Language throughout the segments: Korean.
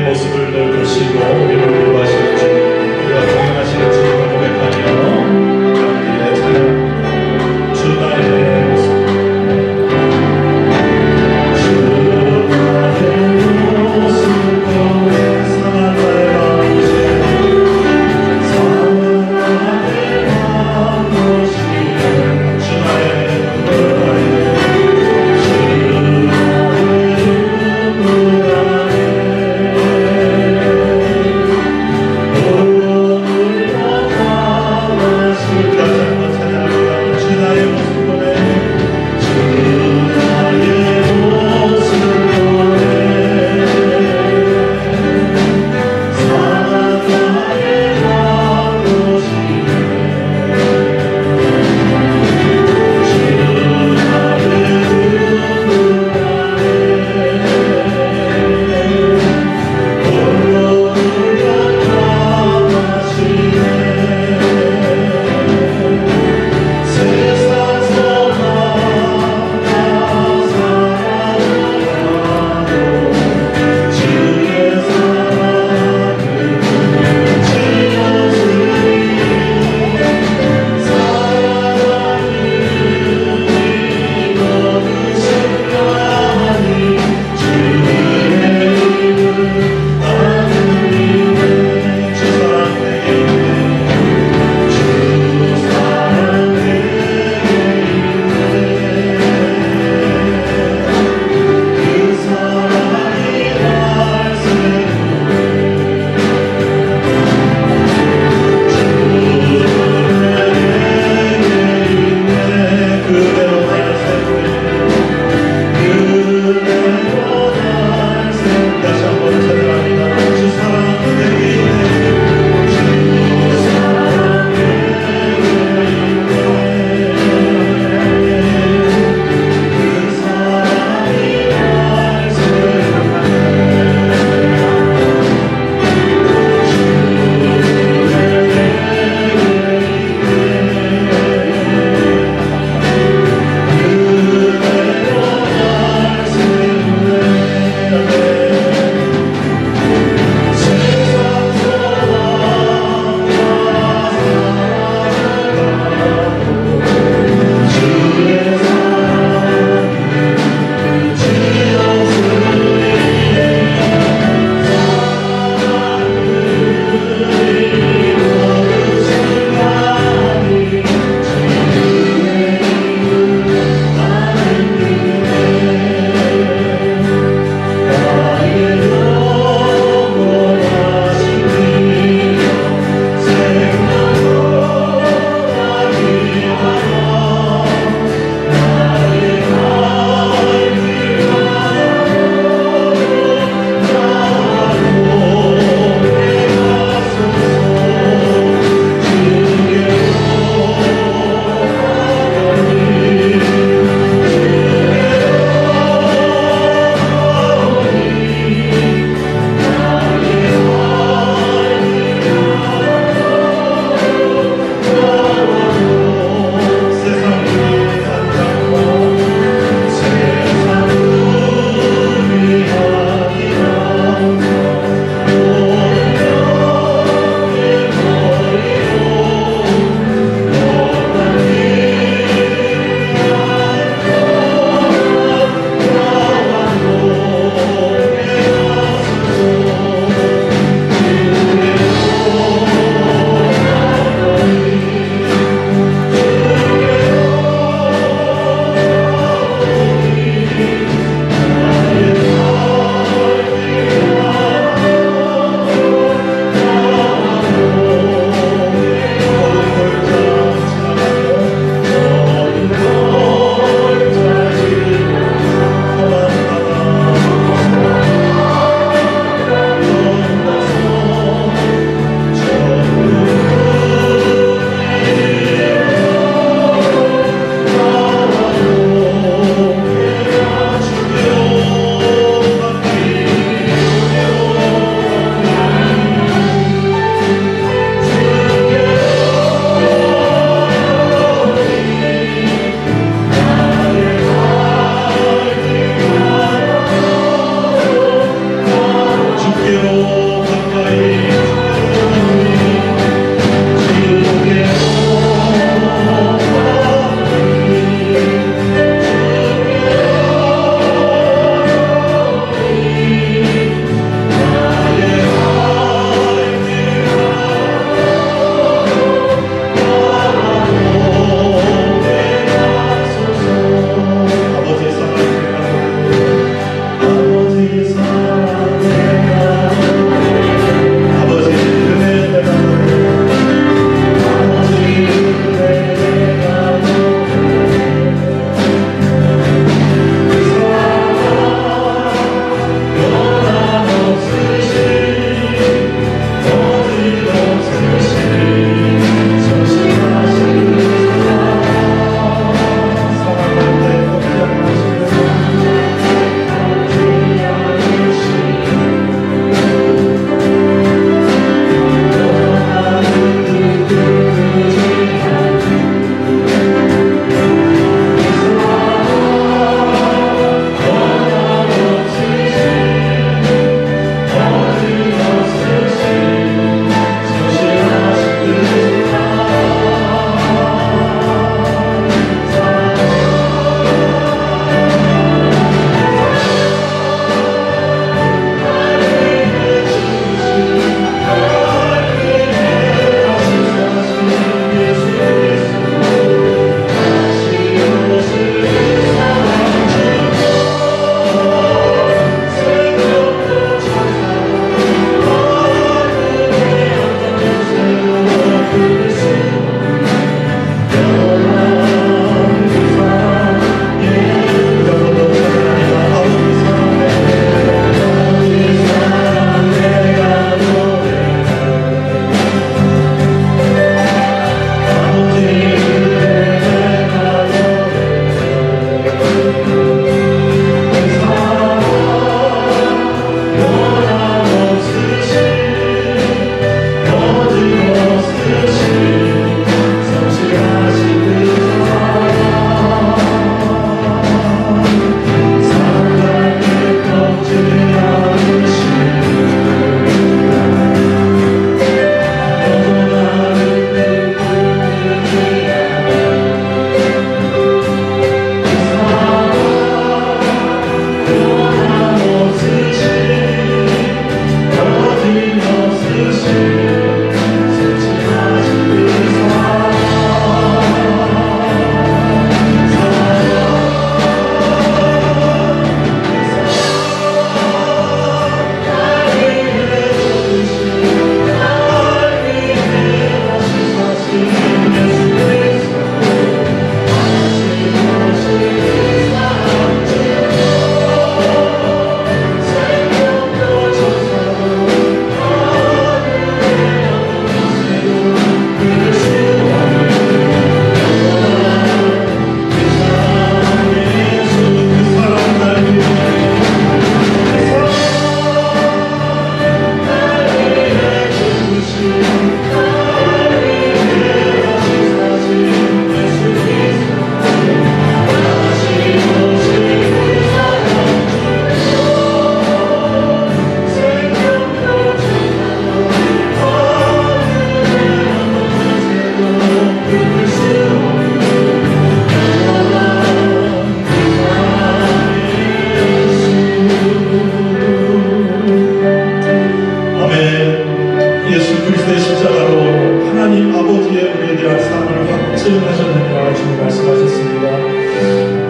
우리의 모습을 늘 보시고 우리를 위로하시는 주님, 우리가 동행하시는 주님을 고백하며 함께 찬양합니다. 주 나의 모습,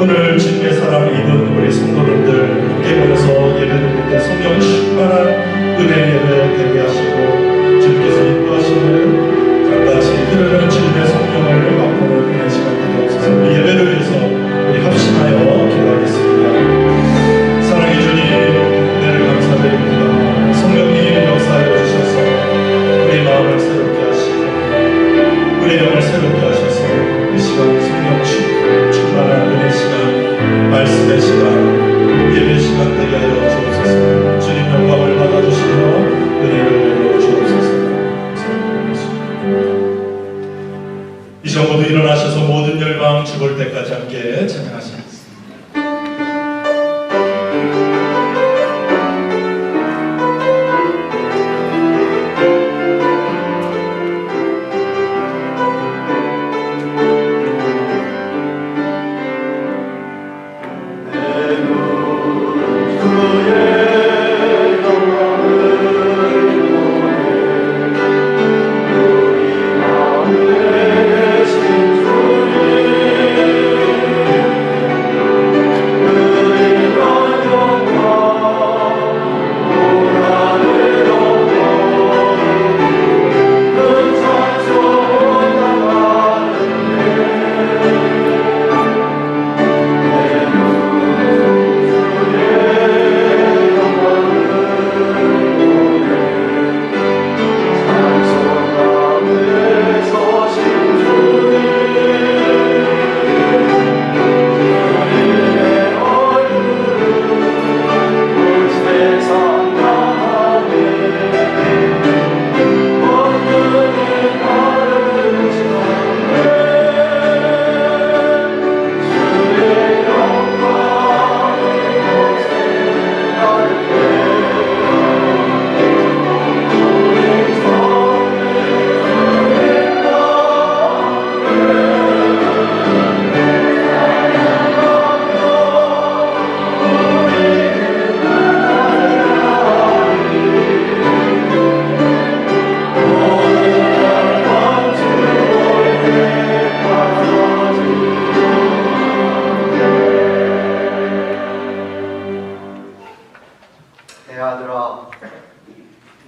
오늘 주님의 사랑 입은 우리 성도님들 함께 모여서 예배드릴 때 성령 충만한 은혜 예배 되게 하시고 주님께서 인도하시는 강같이 흐르는 주님의 성령을 맛보는 은혜 시간 되게 없어서 우리 예배를 위해서 우리 합심하여 기도하겠습니다. 사랑해 주님, 은혜를 감사드립니다. 성령님 역사하여 주셔서 우리 마음을 새롭게 하시고 우리 영을 새롭게 하셔서 이 시간 성령 충만한 은혜 시간, 말씀의 시간, 예배 시간 되게 하여 주옵소서. 주님 영광을 받아주시며 은혜를 내려 주옵소서. 이제 모두 일어나셔서 모든 열방 죽을 때까지 함께 찬양하시겠습니다.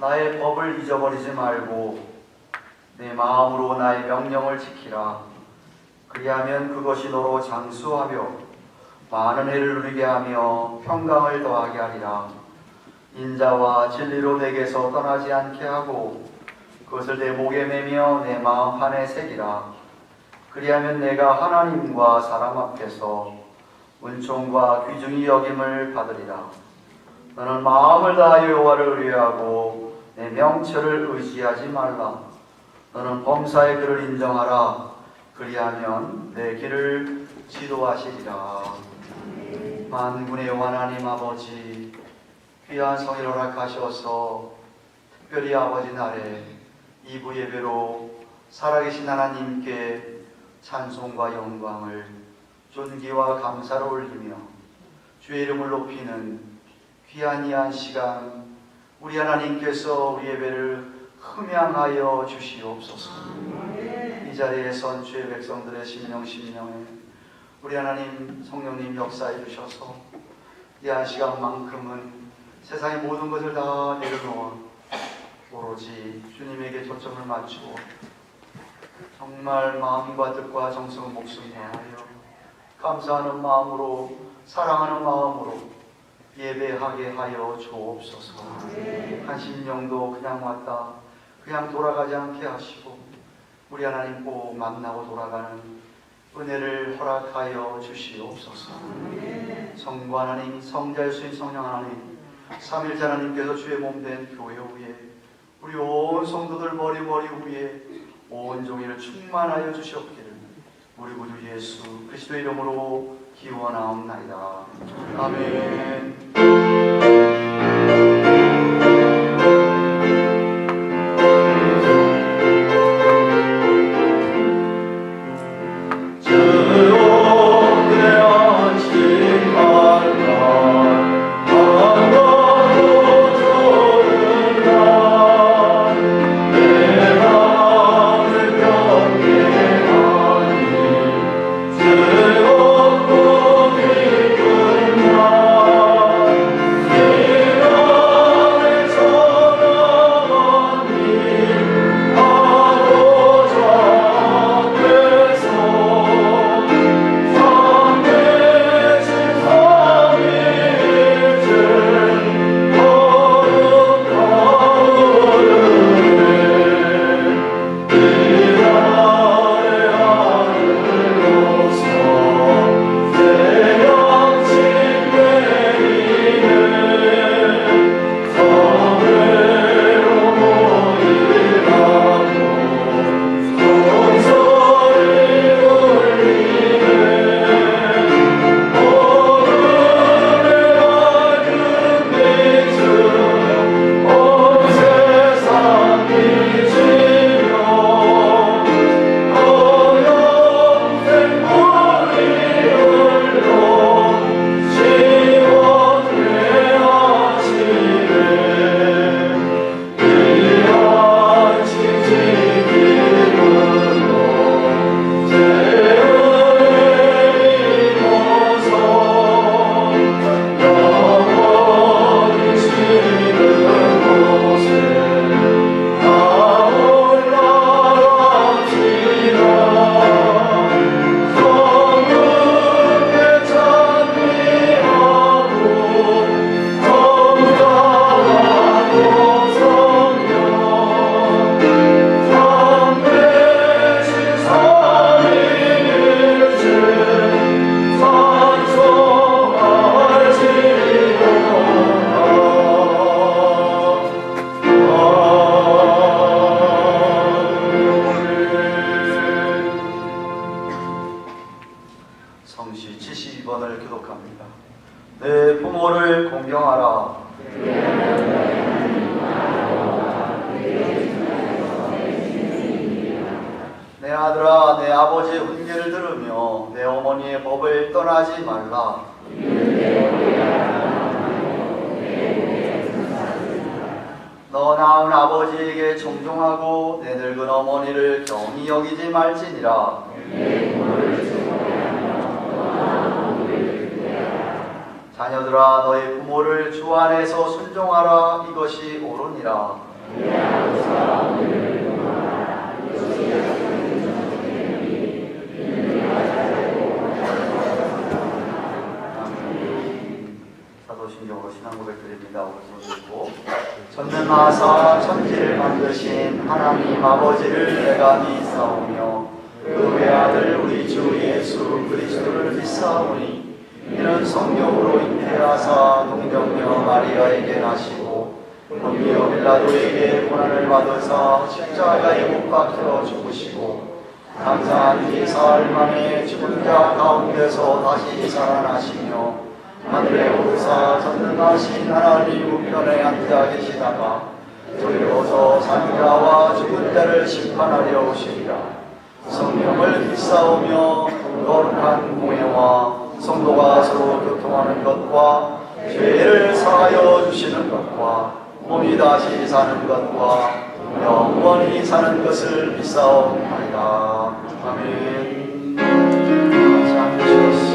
나의 법을 잊어버리지 말고 내 마음으로 나의 명령을 지키라. 그리하면 그것이 너로 장수하며 많은 해를 누리게 하며 평강을 더하게 하리라. 인자와 진리로 내게서 떠나지 않게 하고 그것을 내 목에 매며 내 마음 안에 새기라. 그리하면 내가 하나님과 사람 앞에서 은총과 귀중히 여김을 받으리라. 너는 마음을 다하여 여호와를 의뢰하고 내 명철을 의지하지 말라. 너는 범사의 그를 인정하라. 그리하면 내 길을 지도하시리라. 만군의 여호와 하나님 아버지, 귀한 성일 허락하셔서 특별히 아버지 날에 2부 예배로 살아계신 하나님께 찬송과 영광을 존귀와 감사를 올리며 주의 이름을 높이는 귀한 이 한 시간 우리 하나님께서 우리 예배를 흠양하여 주시옵소서. 이 자리에 선 주의 백성들의 심령에 우리 하나님 성령님 역사해 주셔서 이 한 시간만큼은 세상의 모든 것을 다 내려놓아 오로지 주님에게 초점을 맞추고 정말 마음과 뜻과 정성을 목숨 다하여 감사하는 마음으로 사랑하는 마음으로 예배하게 하여 주옵소서. 한 심령도 그냥 왔다 그냥 돌아가지 않게 하시고 우리 하나님 꼭 만나고 돌아가는 은혜를 허락하여 주시옵소서. 성부 하나님, 성자 예수님, 성령 하나님, 삼일째 하나님께서 주의 몸된 교회 위에 우리 온 성도들 머리 위에 온 종일을 충만하여 주시옵기를 우리 구주 예수 그리스도의 이름으로 기원하옵나이다. 아멘. 즐겁고 원망하지 말라. 너 낳은 아버지에게 청종하고 내 늙은 어머니를 경히 여기지 말지니라. 자녀들아 너희 부모를 주 안에서 순종하라. 이것이 옳으니라. 사도신경으로 신앙 고백드립니다. 오른손 들고 전능하사 천지를 만드신 하나님 아버지를 내가 믿사오며 그 외아들 우리 주 예수 그리스도를 믿사오니 이는 성령으로 잉태하사 동정녀 마리아에게 나시고 본디오 빌라도에게 고난을 받으사 십자가에 못 박혀 죽으시고 감사한 뒤 사흘 만에 죽은 자 가운데서 다시 살아나시며 하늘에 오르사 전능하신 하나님 우편에 앉아 계시다가 저리로서 산 자와 죽은 자를 심판하려 오시리라. 성령을 믿사오며 거룩한 공예와 성도가 서로 교통하는 것과 죄를 사하여 주시는 것과 몸이 다시 사는 것과 영원히 사는 것을 믿사옵나이다. 아멘. 감사합니다.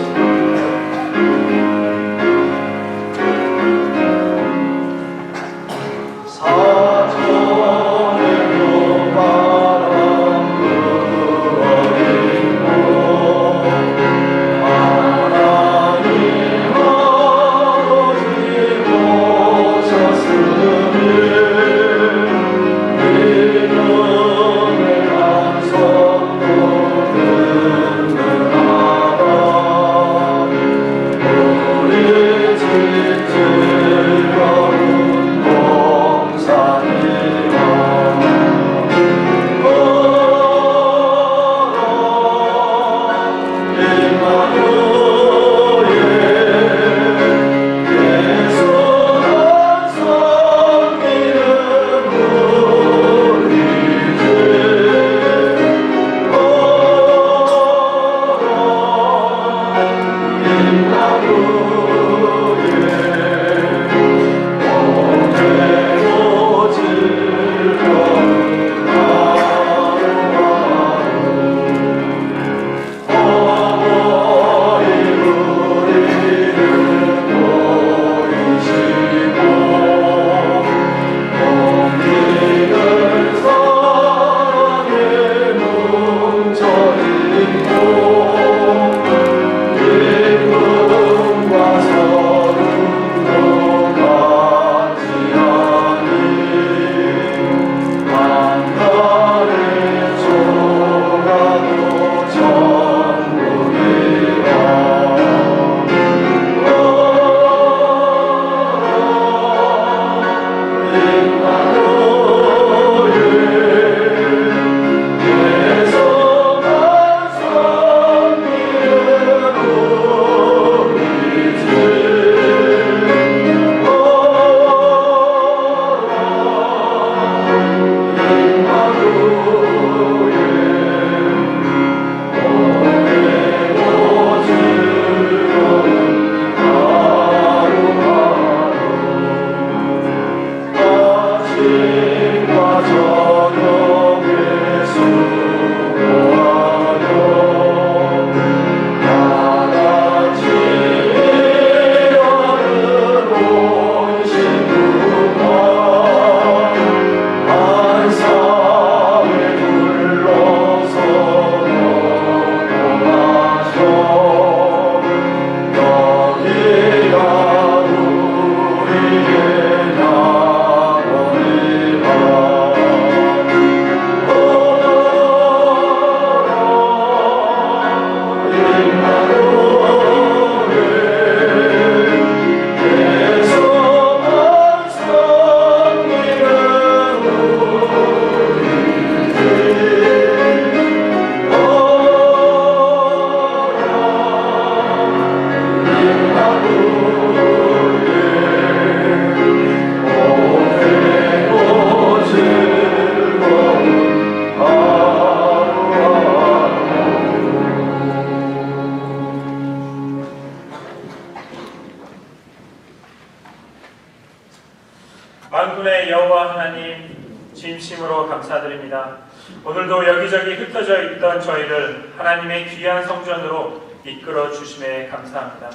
만군의 여호와 하나님, 진심으로 감사드립니다. 오늘도 여기저기 흩어져 있던 저희를 하나님의 귀한 성전으로 이끌어 주심에 감사합니다.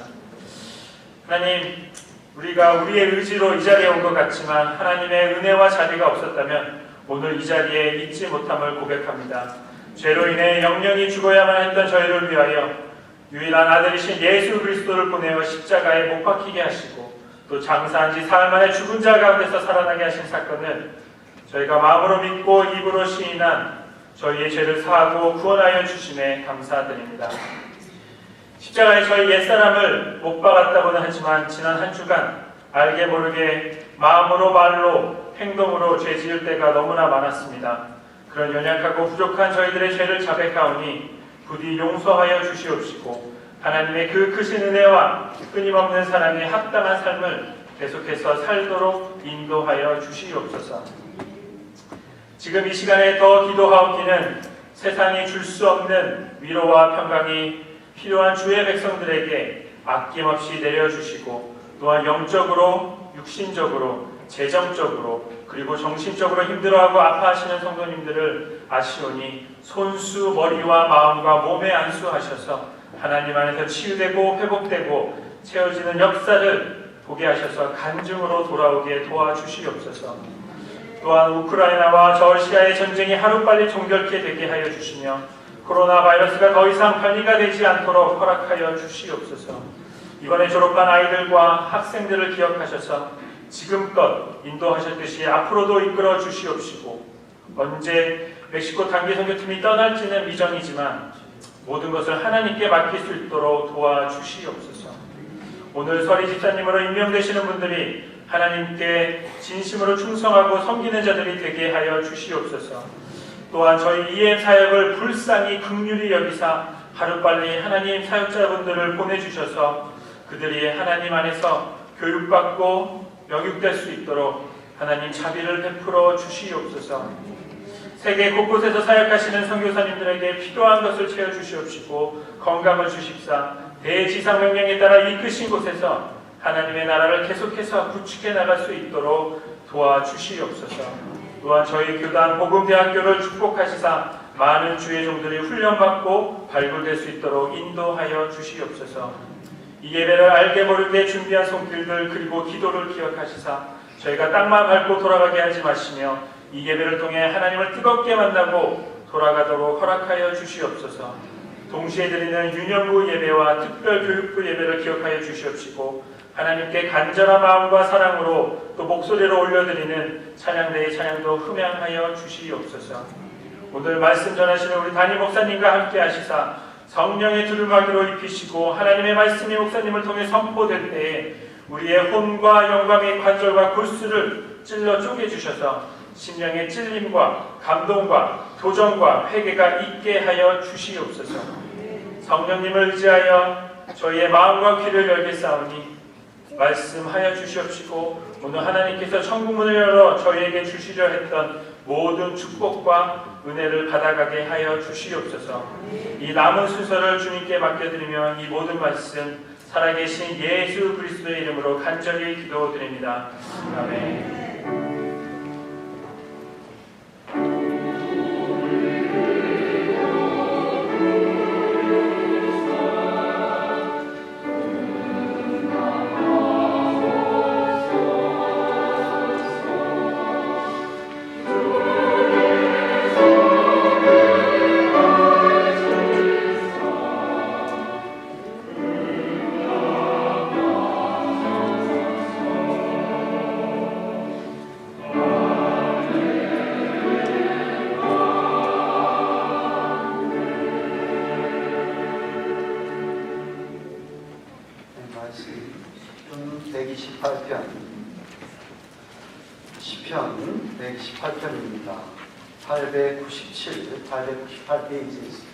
하나님, 우리가 우리의 의지로 이 자리에 온 것 같지만 하나님의 은혜와 자비가 없었다면 오늘 이 자리에 있지 못함을 고백합니다. 죄로 인해 영영이 죽어야만 했던 저희를 위하여 유일한 아들이신 예수 그리스도를 보내어 십자가에 못 박히게 하시고 또 장사한 지 사흘 만에 죽은 자 가운데서 살아나게 하신 사건을 저희가 마음으로 믿고 입으로 시인한 저희의 죄를 사하고 구원하여 주심에 감사드립니다. 십자가에 저희 옛사람을 못 박았다고는 하지만 지난 한 주간 알게 모르게 마음으로 말로 행동으로 죄 지을 때가 너무나 많았습니다. 그런 연약하고 부족한 저희들의 죄를 자백하오니 부디 용서하여 주시옵시고 하나님의 그 크신 은혜와 끊임없는 사랑에 합당한 삶을 계속해서 살도록 인도하여 주시옵소서. 지금 이 시간에 더 기도하옵기는 세상이 줄 수 없는 위로와 평강이 필요한 주의 백성들에게 아낌없이 내려주시고 또한 영적으로, 육신적으로, 재정적으로 그리고 정신적으로 힘들어하고 아파하시는 성도님들을 아시오니 손수 머리와 마음과 몸에 안수하셔서 하나님 안에서 치유되고 회복되고 채워지는 역사를 보게 하셔서 간증으로 돌아오게 도와주시옵소서. 또한 우크라이나와 러시아의 전쟁이 하루빨리 종결케 되게 하여 주시며 코로나 바이러스가 더 이상 변이가 되지 않도록 허락하여 주시옵소서. 이번에 졸업한 아이들과 학생들을 기억하셔서 지금껏 인도하셨듯이 앞으로도 이끌어 주시옵시고 언제 멕시코 단기 선교팀이 떠날지는 미정이지만 모든 것을 하나님께 맡길 수 있도록 도와주시옵소서. 오늘 서리 집사님으로 임명되시는 분들이 하나님께 진심으로 충성하고 섬기는 자들이 되게 하여 주시옵소서. 또한 저희 EM 사역을 불쌍히 긍휼히 여기사 하루빨리 하나님 사역자분들을 보내주셔서 그들이 하나님 안에서 교육받고 영육될 수 있도록 하나님 자비를 베풀어 주시옵소서. 세계 곳곳에서 사역하시는 선교사님들에게 필요한 것을 채워주시옵시고 건강을 주십사 대지상명령에 따라 이끄신 곳에서 하나님의 나라를 계속해서 구축해 나갈 수 있도록 도와주시옵소서. 또한 저희 교단 복음대학교를 축복하시사 많은 주의 종들이 훈련받고 발굴될 수 있도록 인도하여 주시옵소서. 이 예배를 알게 모르게 준비한 손길들 그리고 기도를 기억하시사 저희가 땅만 밟고 돌아가게 하지 마시며 이 예배를 통해 하나님을 뜨겁게 만나고 돌아가도록 허락하여 주시옵소서. 동시에 드리는 유년부 예배와 특별교육부 예배를 기억하여 주시옵시고 하나님께 간절한 마음과 사랑으로 또 목소리로 올려드리는 찬양대의 찬양도 흠양하여 주시옵소서. 오늘 말씀 전하시는 우리 담임 목사님과 함께 하시사 성령의 두루마기로 입히시고 하나님의 말씀이 목사님을 통해 선포될 때에 우리의 혼과 영과 및 관절과 골수를 찔러 쪼개주셔서 심령의 찔림과 감동과 도전과 회개가 있게 하여 주시옵소서. 성령님을 의지하여 저희의 마음과 귀를 열겠사오니 말씀하여 주시옵시고 오늘 하나님께서 천국문을 열어 저희에게 주시려 했던 모든 축복과 은혜를 받아가게 하여 주시옵소서. 이 남은 순서를 주님께 맡겨드리며 이 모든 말씀 살아계신 예수 그리스도의 이름으로 간절히 기도드립니다. 아멘. 시편 128편입니다. 897, 898페이지.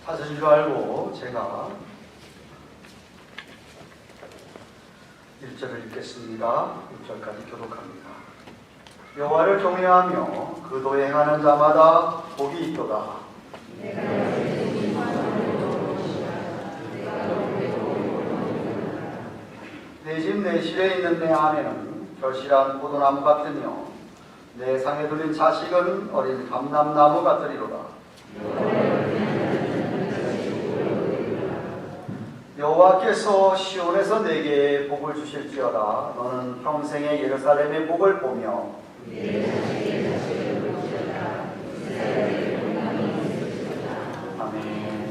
사전인 줄 알고 제가 1절을 읽겠습니다. 6절까지 교독합니다. 여호와를 경외하며 그 도에 행하는 자마다 복이 있도다. 내 집 내실에 있는 내 아내는 결실한 포도나무 같으며 내 상에 둘린 자식은 어린 감람나무 같으리로다. 여호와께서 시온에서 내게 복을 주실지어다. 너는 평생의 예루살렘의 복을 보며 아멘.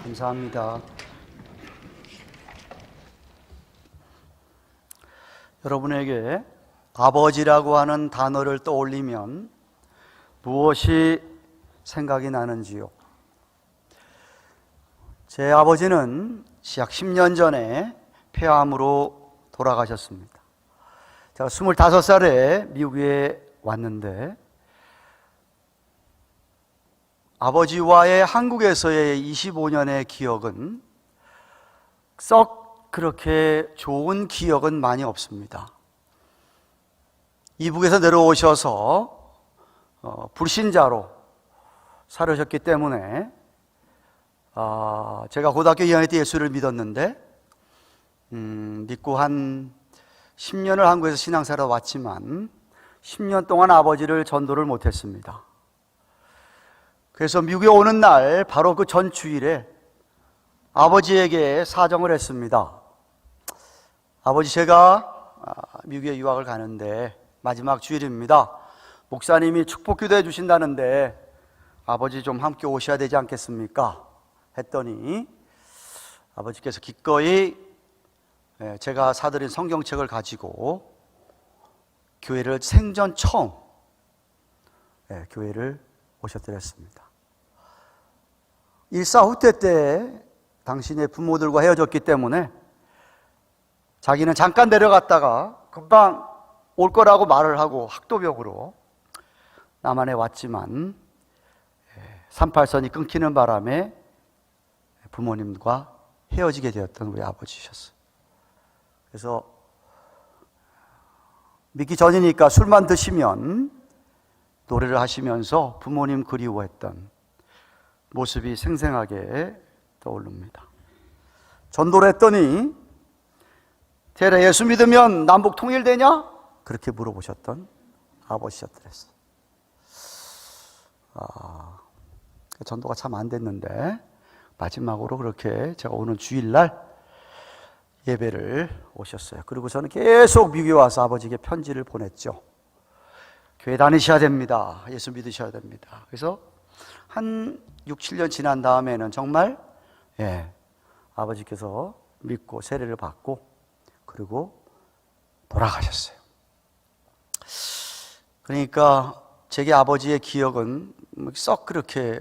감사합니다. 여러분에게 아버지라고 하는 단어를 떠올리면 무엇이 생각이 나는지요? 제 아버지는 약 10년 전에 폐암으로 돌아가셨습니다. 제가 25살에 미국에 왔는데 아버지와의 한국에서의 25년의 기억은 썩 그렇게 좋은 기억은 많이 없습니다. 이북에서 내려오셔서 불신자로 살으셨기 때문에 제가 고등학교 2학년 때 예수를 믿었는데 믿고 한 10년을 한국에서 신앙생활을 왔지만 10년 동안 아버지를 전도를 못했습니다. 그래서 미국에 오는 날 바로 그 전 주일에 아버지에게 사정을 했습니다. 아버지, 제가 미국에 유학을 가는데 마지막 주일입니다. 목사님이 축복기도 해주신다는데 아버지 좀 함께 오셔야 되지 않겠습니까? 했더니 아버지께서 기꺼이 제가 사드린 성경책을 가지고 교회를 생전 처음 교회를 오셨더랬습니다. 일사후퇴 때 당신의 부모들과 헤어졌기 때문에 자기는 잠깐 내려갔다가 금방 올 거라고 말을 하고 학도벽으로 남한에 왔지만 38선이 끊기는 바람에 부모님과 헤어지게 되었던 우리 아버지셨어요. 그래서 믿기 전이니까 술만 드시면 노래를 하시면서 부모님 그리워했던 모습이 생생하게 떠오릅니다. 전도를 했더니 테레 예수 믿으면 남북 통일되냐? 그렇게 물어보셨던 아버지셨더랬어요. 전도가 참 안 됐는데 마지막으로 그렇게 제가 오는 주일날 예배를 오셨어요. 그리고 저는 계속 미국에 와서 아버지에게 편지를 보냈죠. 교회 다니셔야 됩니다. 예수 믿으셔야 됩니다. 그래서 한 6, 7년 지난 다음에는 정말 아버지께서 믿고 세례를 받고 그리고 돌아가셨어요. 그러니까 제게 아버지의 기억은 썩 그렇게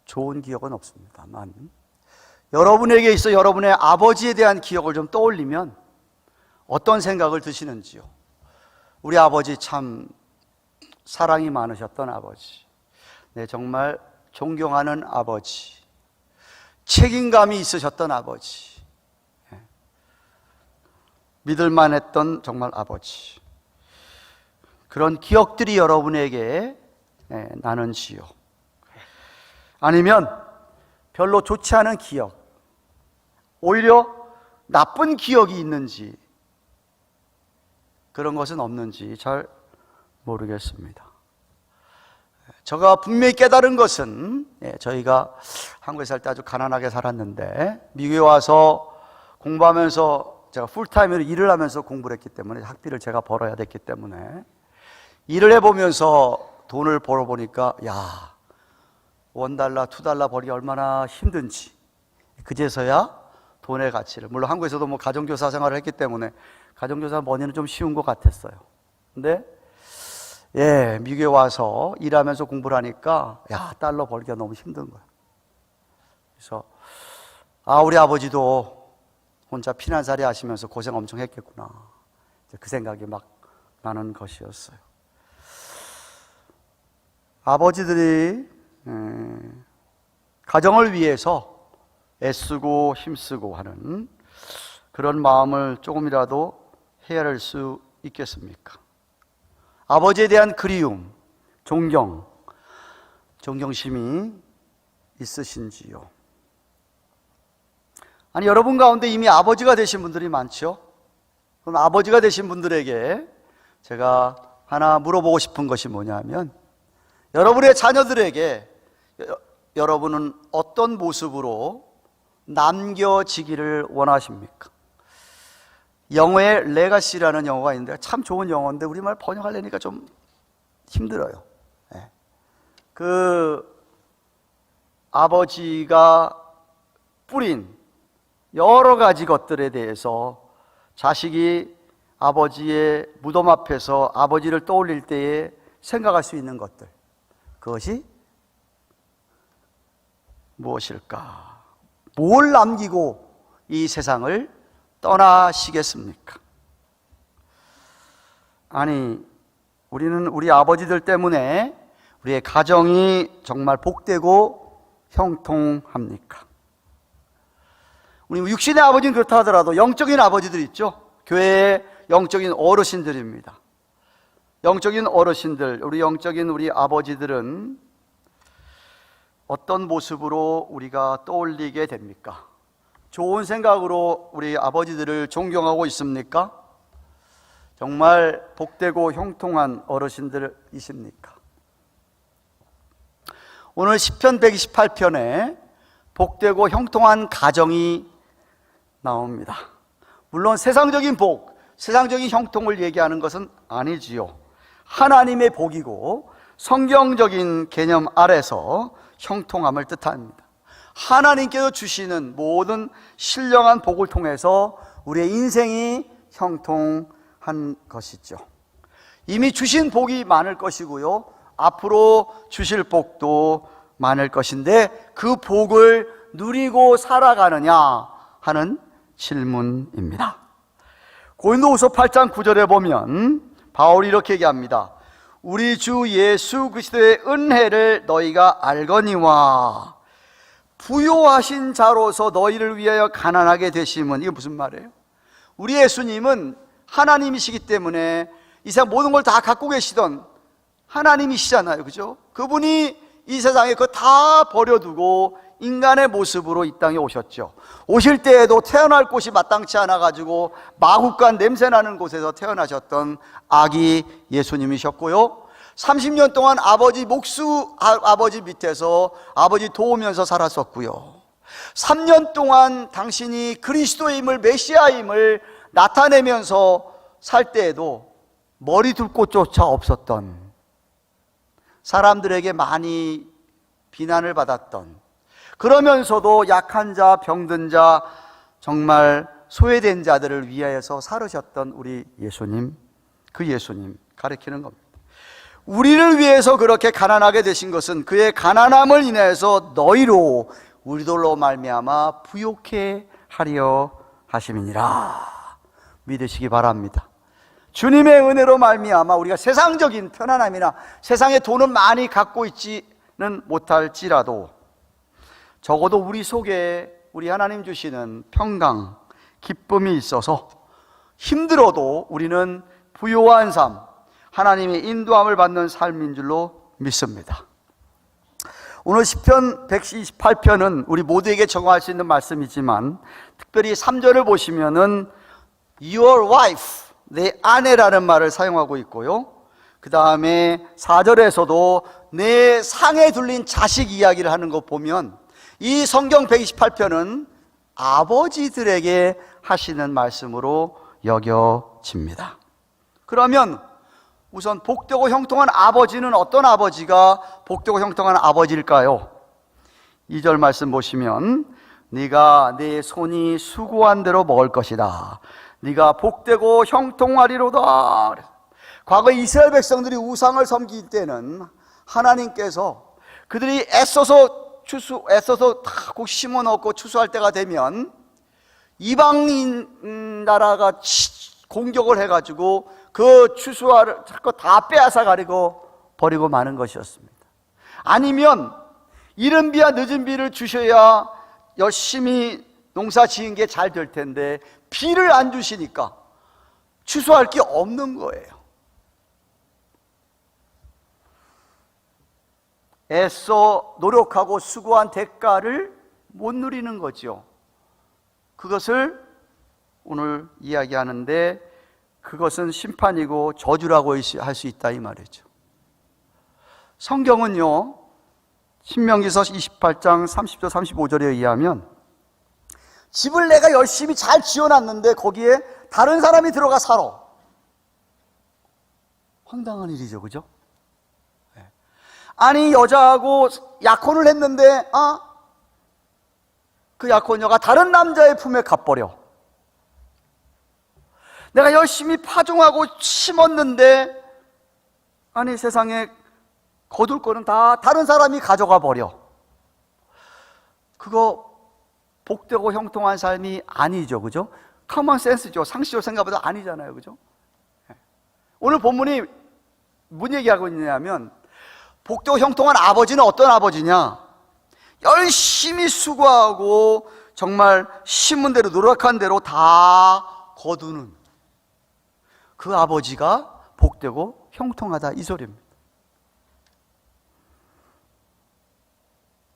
좋은 기억은 없습니다만 여러분에게 있어 여러분의 아버지에 대한 기억을 좀 떠올리면 어떤 생각을 드시는지요? 우리 아버지 참 사랑이 많으셨던 아버지, 정말 존경하는 아버지, 책임감이 있으셨던 아버지, 믿을만 했던 정말 아버지, 그런 기억들이 여러분에게 나는지요? 아니면 별로 좋지 않은 기억, 오히려 나쁜 기억이 있는지 그런 것은 없는지 잘 모르겠습니다. 제가 분명히 깨달은 것은 저희가 한국에 살 때 아주 가난하게 살았는데 미국에 와서 공부하면서 제가 풀타임으로 일을 하면서 공부를 했기 때문에 학비를 제가 벌어야 됐기 때문에 일을 해보면서 돈을 벌어보니까 $1, $2 벌기 얼마나 힘든지 그제서야 돈의 가치를, 물론 한국에서도 가정교사 생활을 했기 때문에 가정교사 머니는 좀 쉬운 것 같았어요. 근데 미국에 와서 일하면서 공부를 하니까 달러 벌기가 너무 힘든 거예요. 그래서 우리 아버지도 혼자 피난살이 하시면서 고생 엄청 했겠구나, 그 생각이 막 나는 것이었어요. 아버지들이 가정을 위해서 애쓰고 힘쓰고 하는 그런 마음을 조금이라도 헤아릴 수 있겠습니까? 아버지에 대한 그리움, 존경심이 있으신지요? 아니, 여러분 가운데 이미 아버지가 되신 분들이 많죠? 그럼 아버지가 되신 분들에게 제가 하나 물어보고 싶은 것이 뭐냐면, 여러분의 자녀들에게 여러분은 어떤 모습으로 남겨지기를 원하십니까? 영어에 레가시라는 영어가 있는데 참 좋은 영어인데 우리말 번역하려니까 좀 힘들어요. 그 아버지가 뿌린 여러 가지 것들에 대해서 자식이 아버지의 무덤 앞에서 아버지를 떠올릴 때에 생각할 수 있는 것들, 그것이 무엇일까? 뭘 남기고 이 세상을 떠나시겠습니까? 아니, 우리는 우리 아버지들 때문에 우리의 가정이 정말 복되고 형통합니까? 우리 육신의 아버지는 그렇다 하더라도 영적인 아버지들 있죠? 교회의 영적인 어르신들입니다. 영적인 어르신들, 우리 아버지들은 어떤 모습으로 우리가 떠올리게 됩니까? 좋은 생각으로 우리 아버지들을 존경하고 있습니까? 정말 복되고 형통한 어르신들이십니까? 오늘 시편 128편에 복되고 형통한 가정이 나옵니다. 물론 세상적인 복, 세상적인 형통을 얘기하는 것은 아니지요. 하나님의 복이고 성경적인 개념 아래서 형통함을 뜻합니다. 하나님께서 주시는 모든 신령한 복을 통해서 우리의 인생이 형통한 것이죠. 이미 주신 복이 많을 것이고요, 앞으로 주실 복도 많을 것인데 그 복을 누리고 살아가느냐 하는 질문입니다. 고린도후서 8장 9절에 보면 바울이 이렇게 얘기합니다. 우리 주 예수 그리스도의 은혜를 너희가 알거니와 부요하신 자로서 너희를 위하여 가난하게 되심은, 이게 무슨 말이에요? 우리 예수님은 하나님이시기 때문에 이 세상 모든 걸 다 갖고 계시던 하나님이시잖아요, 그죠? 그분이 이 세상에 그거 다 버려두고 인간의 모습으로 이 땅에 오셨죠. 오실 때에도 태어날 곳이 마땅치 않아 가지고 마국간 냄새나는 곳에서 태어나셨던 아기 예수님이셨고요, 30년 동안 아버지 아버지 밑에서 아버지 도우면서 살았었고요, 3년 동안 당신이 그리스도임을, 메시아임을 나타내면서 살 때에도 머리 둘 곳조차 없었던, 사람들에게 많이 비난을 받았던, 그러면서도 약한 자, 병든 자, 정말 소외된 자들을 위하여서 살으셨던 우리 예수님, 그 예수님 가리키는 겁니다. 우리를 위해서 그렇게 가난하게 되신 것은 그의 가난함을 인해서 너희로, 우리들로 말미암아 부욕해 하려 하심이니라 믿으시기 바랍니다. 주님의 은혜로 말미암아 우리가 세상적인 편안함이나 세상에 돈은 많이 갖고 있지는 못할지라도 적어도 우리 속에 우리 하나님 주시는 평강, 기쁨이 있어서 힘들어도 우리는 부요한 삶, 하나님의 인도함을 받는 삶인 줄로 믿습니다. 오늘 시편 128편은 우리 모두에게 적용할 수 있는 말씀이지만 특별히 3절을 보시면은 Your wife, 내 아내라는 말을 사용하고 있고요, 그 다음에 4절에서도 내 상에 둘린 자식 이야기를 하는 거 보면 이 성경 128편은 아버지들에게 하시는 말씀으로 여겨집니다. 그러면 우선 복되고 형통한 아버지는 어떤 아버지가 복되고 형통한 아버지일까요? 2절 말씀 보시면 네가 내 손이 수고한 대로 먹을 것이다. 네가 복되고 형통하리로다. 과거 이스라엘 백성들이 우상을 섬길 때는 하나님께서 그들이 애써서 다 꼭 심어 넣고 추수할 때가 되면 이방인 나라가 공격을 해가지고 그 추수할 것 다 빼앗아 가리고 버리고 마는 것이었습니다. 아니면 이른 비와 늦은 비를 주셔야 열심히 농사 지은 게 잘 될 텐데 비를 안 주시니까 추수할 게 없는 거예요. 애써 노력하고 수고한 대가를 못 누리는 거죠. 그것을 오늘 이야기하는데 그것은 심판이고 저주라고 할 수 있다 이 말이죠. 성경은요, 신명기서 28장 30절 35절에 의하면 집을 내가 열심히 잘 지어놨는데 거기에 다른 사람이 들어가 살아. 황당한 일이죠, 그죠? 아니 여자하고 약혼을 했는데 그 약혼녀가 다른 남자의 품에 갚버려. 내가 열심히 파종하고 심었는데 아니 세상에 거둘 거는 다 다른 사람이 가져가 버려. 그거 복되고 형통한 삶이 아니죠, 그죠? 커먼 센스죠. 상식적으로 생각보다 아니잖아요, 그죠? 오늘 본문이 뭔 얘기하고 있냐면 복되고 형통한 아버지는 어떤 아버지냐? 열심히 수고하고 정말 심은 대로 노력한 대로 다 거두는 그 아버지가 복되고 형통하다 이 소리입니다.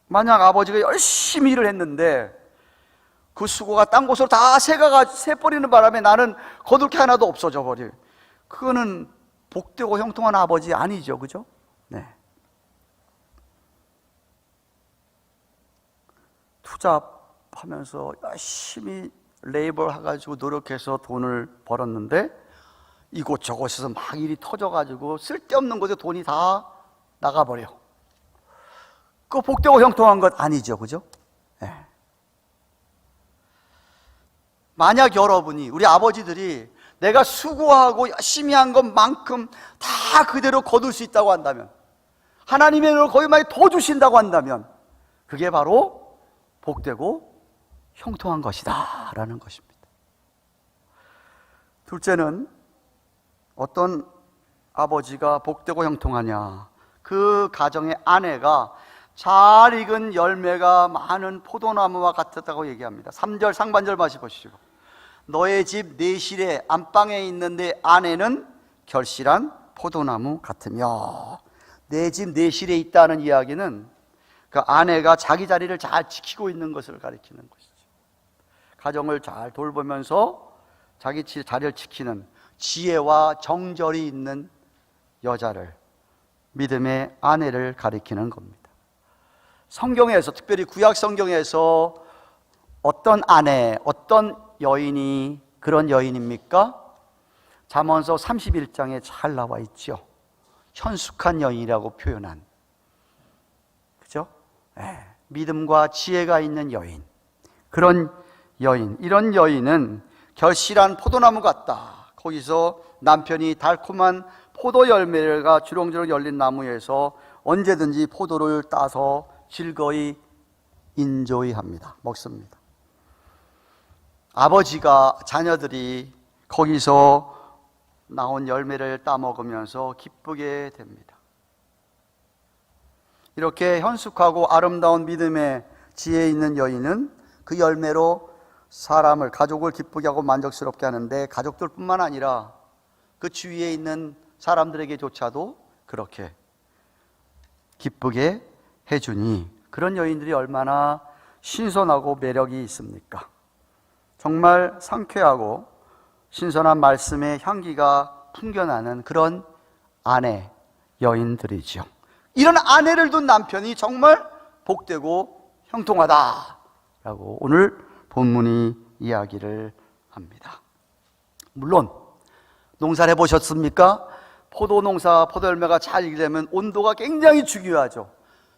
만약 아버지가 열심히 일을 했는데 그 수고가 딴 곳으로 다 새버리는 바람에 나는 거둘 게 하나도 없어져 버려. 그거는 복되고 형통한 아버지 아니죠, 그죠? 네. 투잡하면서 열심히 레이버 해가지고 노력해서 돈을 벌었는데 이곳저곳에서 막 일이 터져가지고 쓸데없는 곳에 돈이 다 나가버려. 그거 복되고 형통한 것 아니죠, 그죠? 네. 만약 여러분이, 우리 아버지들이 내가 수고하고 열심히 한 것만큼 다 그대로 거둘 수 있다고 한다면, 하나님의 은혜를 거기 많이 더 주신다고 한다면 그게 바로 복되고 형통한 것이다 라는 것입니다. 둘째는 어떤 아버지가 복되고 형통하냐? 그 가정의 아내가 잘 익은 열매가 많은 포도나무와 같았다고 얘기합니다. 3절 상반절 다시 보시고, 너의 집 내실에 안방에 있는 내 아내는 결실한 포도나무 같으며. 내 집 내실에 있다는 이야기는 그 아내가 자기 자리를 잘 지키고 있는 것을 가리키는 것이죠. 가정을 잘 돌보면서 자기 자리를 지키는 지혜와 정절이 있는 여자를, 믿음의 아내를 가리키는 겁니다. 성경에서, 특별히 구약 성경에서 어떤 아내, 어떤 여인이 그런 여인입니까? 잠언서 31장에 잘 나와 있죠. 현숙한 여인이라고 표현한, 그죠? 믿음과 지혜가 있는 여인, 그런 여인, 이런 여인은 결실한 포도나무 같다. 거기서 남편이 달콤한 포도 열매가 주렁주렁 열린 나무에서 언제든지 포도를 따서 즐거이 인조이 합니다. 먹습니다. 아버지가, 자녀들이 거기서 나온 열매를 따먹으면서 기쁘게 됩니다. 이렇게 현숙하고 아름다운 믿음의 지혜 있는 여인은 그 열매로 사람을, 가족을 기쁘게 하고 만족스럽게 하는데, 가족들뿐만 아니라 그 주위에 있는 사람들에게조차도 그렇게 기쁘게 해주니, 그런 여인들이 얼마나 신선하고 매력이 있습니까? 정말 상쾌하고 신선한 말씀의 향기가 풍겨나는 그런 아내, 여인들이죠. 이런 아내를 둔 남편이 정말 복되고 형통하다라고 오늘 본문이 이야기를 합니다. 물론 농사를 해보셨습니까? 포도 농사, 포도 열매가 잘 익으려면 온도가 굉장히 중요하죠.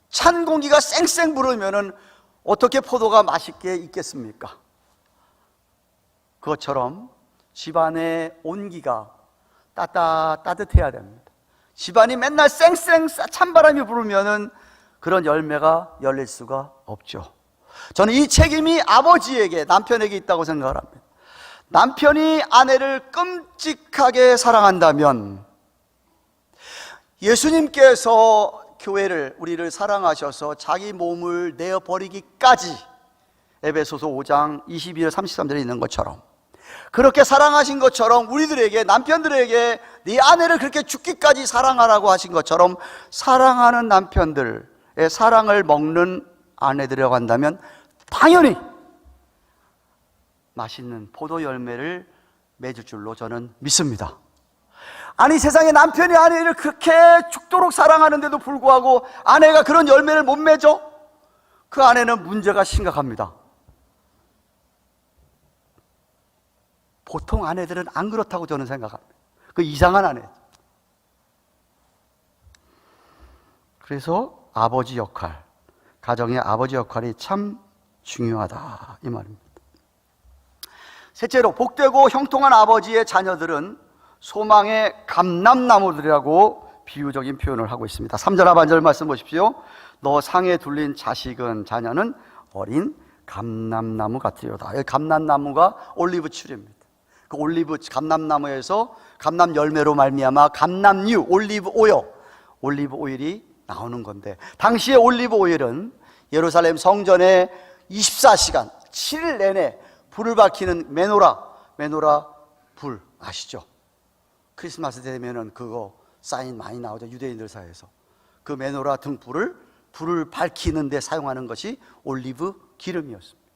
찬 공기가 쌩쌩 불으면 어떻게 포도가 맛있게 익겠습니까? 그것처럼 집안의 온기가 따뜻해야 됩니다. 집안이 맨날 쌩쌩 찬바람이 불으면 그런 열매가 열릴 수가 없죠. 저는 이 책임이 아버지에게, 남편에게 있다고 생각을 합니다. 남편이 아내를 끔찍하게 사랑한다면, 예수님께서 교회를, 우리를 사랑하셔서 자기 몸을 내어버리기까지 에베소서 5장 22절 33절에 있는 것처럼, 그렇게 사랑하신 것처럼 우리들에게, 남편들에게 네 아내를 그렇게 죽기까지 사랑하라고 하신 것처럼 사랑하는 남편들의 사랑을 먹는 아내들이라고 한다면 당연히 맛있는 포도 열매를 맺을 줄로 저는 믿습니다. 아니, 세상에 남편이 아내를 그렇게 죽도록 사랑하는데도 불구하고 아내가 그런 열매를 못 맺어? 그 아내는 문제가 심각합니다. 보통 아내들은 안 그렇다고 저는 생각합니다. 그 이상한 아내. 그래서 아버지 역할, 가정의 아버지 역할이 참 중요하다 이 말입니다. 셋째로, 복되고 형통한 아버지의 자녀들은 소망의 감람나무들이라고 비유적인 표현을 하고 있습니다. 3절 하반절 말씀 보십시오. 너 상에 둘린 자식은, 자녀는 어린 감람나무 같으리로다. 여기 감람나무가 올리브 추류입니다. 그 올리브 감람나무에서 감람 열매로 말미암아 감람유, 올리브 오일이 나오는 건데, 당시에 올리브 오일은 예루살렘 성전에 24시간 7일 내내 불을 밝히는 메노라 불 아시죠? 크리스마스 되면은 그거 사인 많이 나오죠, 유대인들 사이에서. 그 메노라 등 불을 밝히는 데 사용하는 것이 올리브 기름이었습니다.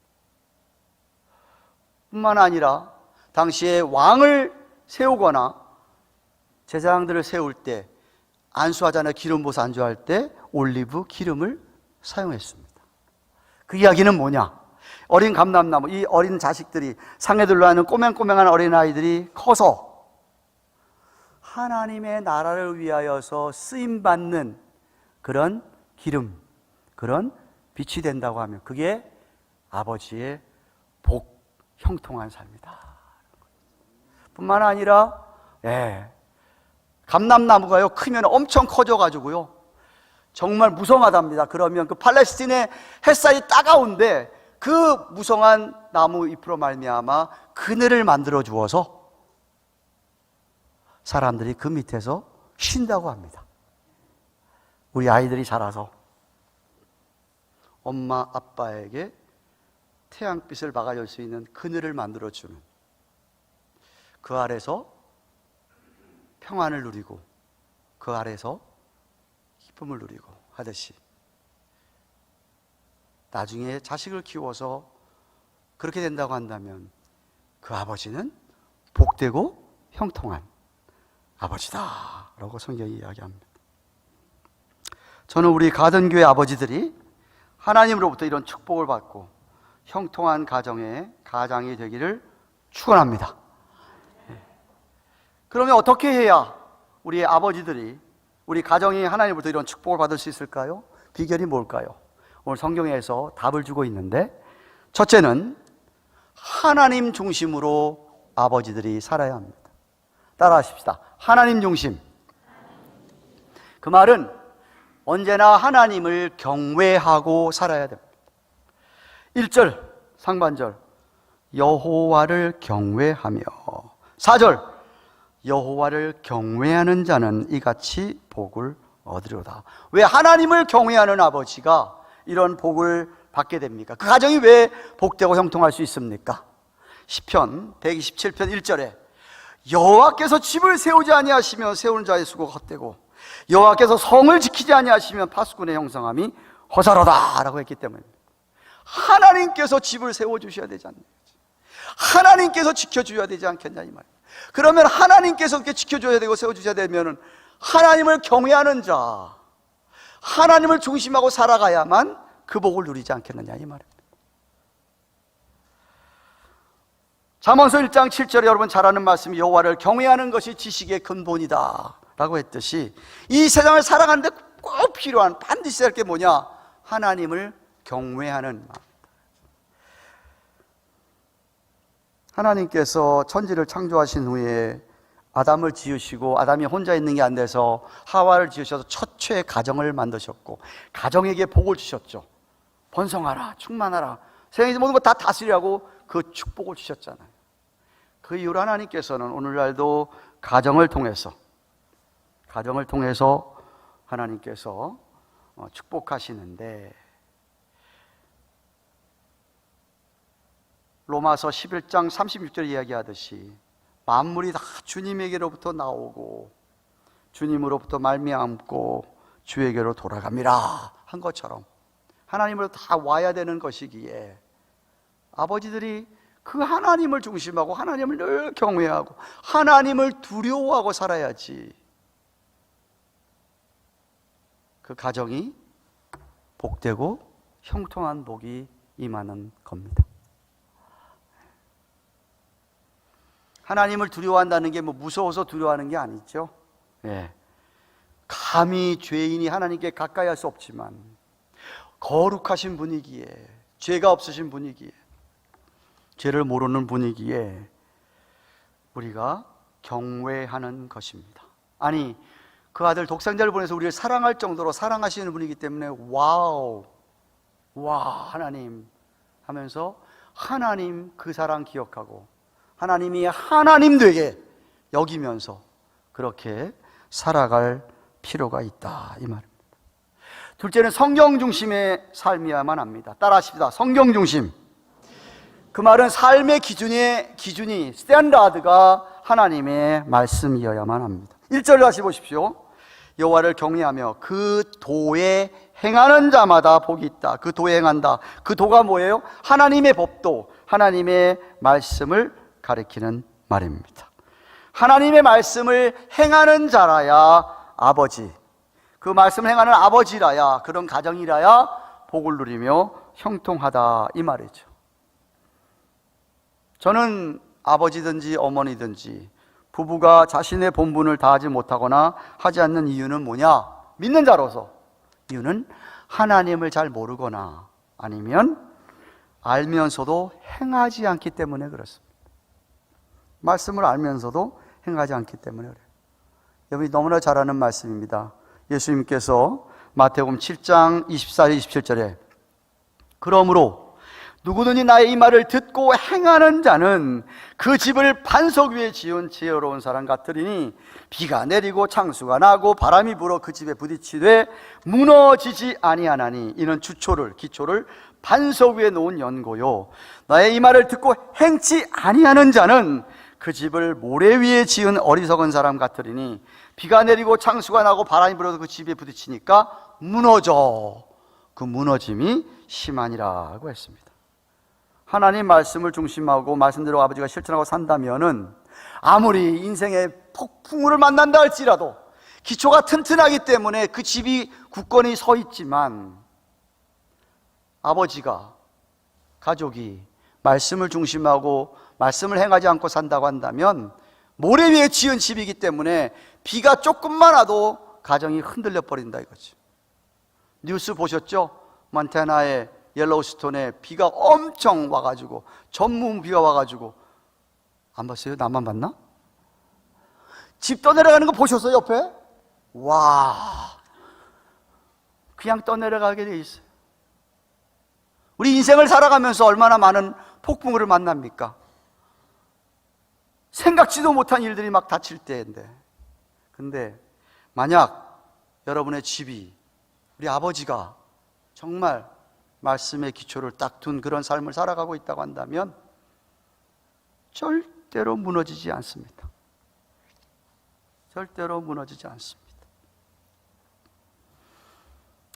뿐만 아니라 당시에 왕을 세우거나 제사장들을 세울 때 안수하잖아요. 기름 부어서 안수할 때 올리브 기름을 사용했습니다. 그 이야기는 뭐냐? 어린 감람나무, 이 어린 자식들이, 상에 둘러앉은 꼬맹꼬맹한 어린아이들이 커서 하나님의 나라를 위하여서 쓰임받는 그런 기름, 그런 빛이 된다고 하면 그게 아버지의 복, 형통한 삶이다. 뿐만 아니라 감람나무가요, 크면 엄청 커져가지고요 정말 무성하답니다. 그러면 그 팔레스틴의 햇살이 따가운데 그 무성한 나무 잎으로 말미암아 그늘을 만들어 주어서 사람들이 그 밑에서 쉰다고 합니다. 우리 아이들이 자라서 엄마 아빠에게 태양빛을 막아줄 수 있는 그늘을 만들어 주는, 그 아래서 평안을 누리고 그 아래서 기쁨을 누리고 하듯이, 나중에 자식을 키워서 그렇게 된다고 한다면 그 아버지는 복되고 형통한 아버지다 라고 성경이 이야기합니다. 저는 우리 가든교회 아버지들이 하나님으로부터 이런 축복을 받고 형통한 가장이 되기를 축원합니다. 그러면 어떻게 해야 우리 아버지들이, 우리 가정이 하나님으로부터 이런 축복을 받을 수 있을까요? 비결이 뭘까요? 오늘 성경에서 답을 주고 있는데, 첫째는 하나님 중심으로 아버지들이 살아야 합니다. 따라하십시다. 하나님 중심. 그 말은 언제나 하나님을 경외하고 살아야 됩니다. 1절 상반절, 여호와를 경외하며. 4절, 여호와를 경외하는 자는 이같이 복을 얻으리로다. 왜 하나님을 경외하는 아버지가 이런 복을 받게 됩니까? 그 가정이 왜 복되고 형통할 수 있습니까? 시편 127편 1절에 여호와께서 집을 세우지 아니하시면 세우는 자의 수고가 헛되고 여호와께서 성을 지키지 아니하시면 파수꾼의 형성함이 허사로다 라고 했기 때문입니다. 하나님께서 집을 세워주셔야 되지 않나요? 하나님께서 지켜줘야 되지 않겠냐 이 말이에요. 그러면 하나님께서 이렇게 지켜줘야 되고 세워주셔야 되면 하나님을 경외하는 자, 하나님을 중심하고 살아가야만 그 복을 누리지 않겠느냐 이 말입니다. 잠언서 1장 7절에 여러분 잘 아는 말씀이 여호와를 경외하는 것이 지식의 근본이다 라고 했듯이, 이 세상을 살아가는데 꼭 필요한, 반드시 할 게 뭐냐? 하나님을 경외하는 마음. 하나님께서 천지를 창조하신 후에 아담을 지으시고 아담이 혼자 있는 게 안 돼서 하와를 지으셔서 첫째 가정을 만드셨고 가정에게 복을 주셨죠. 번성하라, 충만하라, 세상의 모든 것 다 다스리라고 그 축복을 주셨잖아요. 그 이후로 하나님께서는 오늘날도 가정을 통해서 하나님께서 축복하시는데, 로마서 11장 36절 이야기하듯이 만물이 다 주님에게로부터 나오고 주님으로부터 말미암고 주에게로 돌아갑니다 한 것처럼 하나님으로 다 와야 되는 것이기에 아버지들이 그 하나님을 중심하고 하나님을 늘 경외하고 하나님을 두려워하고 살아야지 그 가정이 복되고 형통한 복이 임하는 겁니다. 하나님을 두려워한다는 게 뭐 무서워서 두려워하는 게 아니죠. 감히 죄인이 하나님께 가까이 할 수 없지만 거룩하신 분이기에 죄가 없으신 분이기에, 죄를 모르는 분이기에 우리가 경외하는 것입니다. 아니, 그 아들 독생자를 보내서 우리를 사랑할 정도로 사랑하시는 분이기 때문에 와우, 와, 하나님 하면서 하나님 그 사랑 기억하고 하나님이 하나님 되게 여기면서 그렇게 살아갈 필요가 있다, 이 말입니다. 둘째는 성경 중심의 삶이어야만 합니다. 따라하십시다. 성경 중심. 그 말은 삶의 기준이 스탠다드가 하나님의 말씀이어야만 합니다. 1절 다시 보십시오. 여호와를 경외하며 그 도에 행하는 자마다 복이 있다. 그 도에 행한다. 그 도가 뭐예요? 하나님의 법도, 하나님의 말씀을 가리키는 말입니다. 하나님의 말씀을 행하는 자라야 아버지, 그 말씀을 행하는 아버지라야, 그런 가정이라야 복을 누리며 형통하다, 이 말이죠. 저는 아버지든지 어머니든지 부부가 자신의 본분을 다하지 못하거나 하지 않는 이유는 뭐냐? 믿는 자로서 이유는 하나님을 잘 모르거나 아니면 알면서도 행하지 않기 때문에 그렇습니다. 말씀을 알면서도 행하지 않기 때문에 그래요. 여러분이 너무나 잘 아는 말씀입니다. 예수님께서 마태복음 7장 24절 27절에 그러므로 누구든지 나의 이 말을 듣고 행하는 자는 그 집을 반석 위에 지은 지혜로운 사람 같으리니 비가 내리고 창수가 나고 바람이 불어 그 집에 부딪히되 무너지지 아니하나니 이는 기초를 반석 위에 놓은 연고요 나의 이 말을 듣고 행치 아니하는 자는 그 집을 모래 위에 지은 어리석은 사람 같으리니 비가 내리고 창수가 나고 바람이 불어서 그 집에 부딪히니까 무너져 그 무너짐이 심하니라고 했습니다. 하나님 말씀을 중심하고 말씀대로 아버지가 실천하고 산다면은 아무리 인생의 폭풍우를 만난다 할지라도 기초가 튼튼하기 때문에 그 집이 굳건히 서 있지만 아버지가, 가족이 말씀을 중심하고 말씀을 행하지 않고 산다고 한다면 모래 위에 지은 집이기 때문에 비가 조금만 와도 가정이 흔들려 버린다 이거죠. 뉴스 보셨죠? 몬태나의 옐로우스톤에 비가 엄청 와가지고 전문 비가 와가지고 안 봤어요? 나만 봤나? 집 떠내려가는 거 보셨어요? 옆에? 와, 그냥 떠내려가게 돼 있어요. 우리 인생을 살아가면서 얼마나 많은 폭풍우를 만납니까? 생각지도 못한 일들이 막 닥칠 때인데, 근데 만약 여러분의 집이 우리 아버지가 정말 말씀의 기초를 딱 둔 그런 삶을 살아가고 있다고 한다면 절대로 무너지지 않습니다. 절대로 무너지지 않습니다.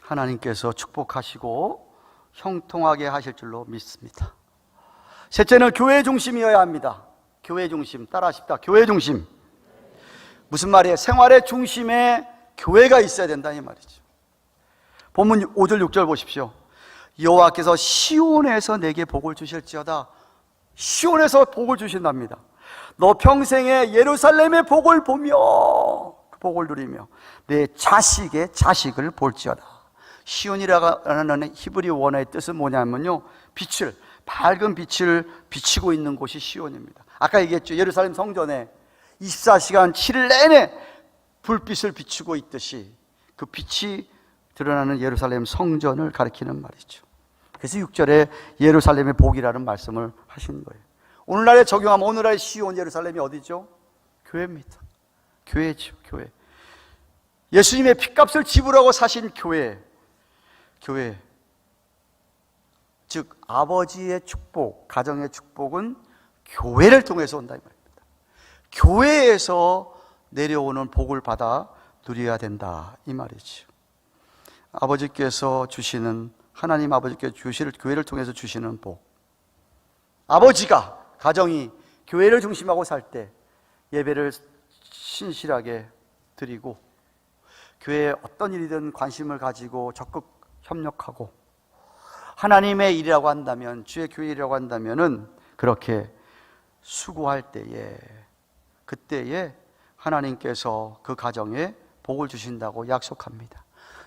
하나님께서 축복하시고 형통하게 하실 줄로 믿습니다. 셋째는 교회 중심이어야 합니다. 교회 중심, 따라하십시다. 교회 중심. 무슨 말이에요? 생활의 중심에 교회가 있어야 된다 이 말이죠. 본문 5절 6절 보십시오. 여호와께서 시온에서 내게 복을 주실지어다. 시온에서 복을 주신답니다. 너 평생에 예루살렘의 복을 보며 그 복을 누리며 내 자식의 자식을 볼지어다. 시온이라는 히브리 원어의 뜻은 뭐냐면요, 밝은 빛을 비치고 있는 곳이 시온입니다. 아까 얘기했죠. 예루살렘 성전에 24시간 7일 내내 불빛을 비추고 있듯이 그 빛이 드러나는 예루살렘 성전을 가리키는 말이죠. 그래서 6절에 예루살렘의 복이라는 말씀을 하신 거예요. 오늘날에 적용하면 오늘날의 시온 예루살렘이 어디죠? 교회입니다. 교회죠, 교회. 예수님의 핏값을 지불하고 사신 교회. 즉 아버지의 축복, 가정의 축복은 교회를 통해서 온다 이 말입니다. 교회에서 내려오는 복을 받아 누려야 된다 이 말이죠. 아버지께서 주시는, 하나님 아버지께서 주실 교회를 통해서 주시는 복, 아버지가, 가정이 교회를 중심하고 살 때 예배를 신실하게 드리고 교회에 어떤 일이든 관심을 가지고 적극 협력하고 하나님의 일이라고 한다면, 주의 교회 일이라고 한다면은 그렇게 수고할 때에, 그때에 하나님께서 그 가정에 복을 주신다고 약속합니다.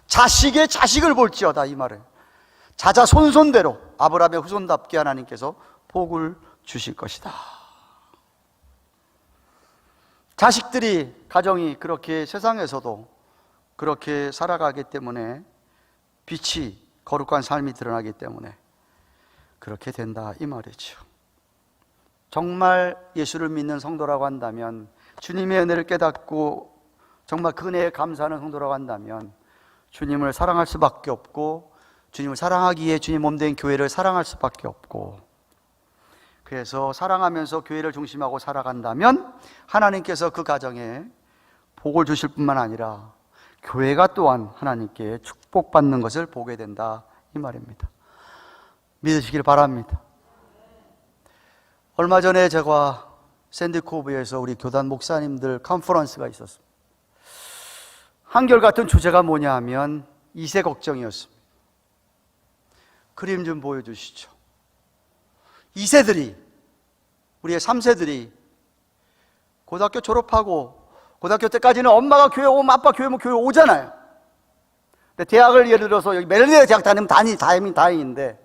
자식의 자식을 볼지어다 이 말은, 자자손손대로 아브라함의 후손답게 하나님께서 복을 주실 것이다. 자식들이, 가정이 그렇게 세상에서도 그렇게 살아가기 때문에 빛이, 거룩한 삶이 드러나기 때문에 그렇게 된다 이 말이죠. 정말 예수를 믿는 성도라고 한다면, 주님의 은혜를 깨닫고 정말 그 은혜에 감사하는 성도라고 한다면 주님을 사랑할 수밖에 없고, 주님을 사랑하기에 주님 몸된 교회를 사랑할 수밖에 없고, 그래서 사랑하면서 교회를 중심하고 살아간다면 하나님께서 그 가정에 복을 주실 뿐만 아니라 교회가 또한 하나님께 축복받는 것을 보게 된다 이 말입니다. 믿으시길 바랍니다. 얼마 전에 제가 샌드코브에서 우리 교단 목사님들 컨퍼런스가 있었습니다. 한결같은 주제가 뭐냐 하면 2세 걱정이었습니다. 그림 좀 보여주시죠. 2세들이, 우리의 3세들이 고등학교 졸업하고, 고등학교 때까지는 엄마가 교회 오면 아빠 교회 오면 교회 오잖아요. 근데 대학을 예를 들어서 여기 메릴랜드 대학 다니면 다행인데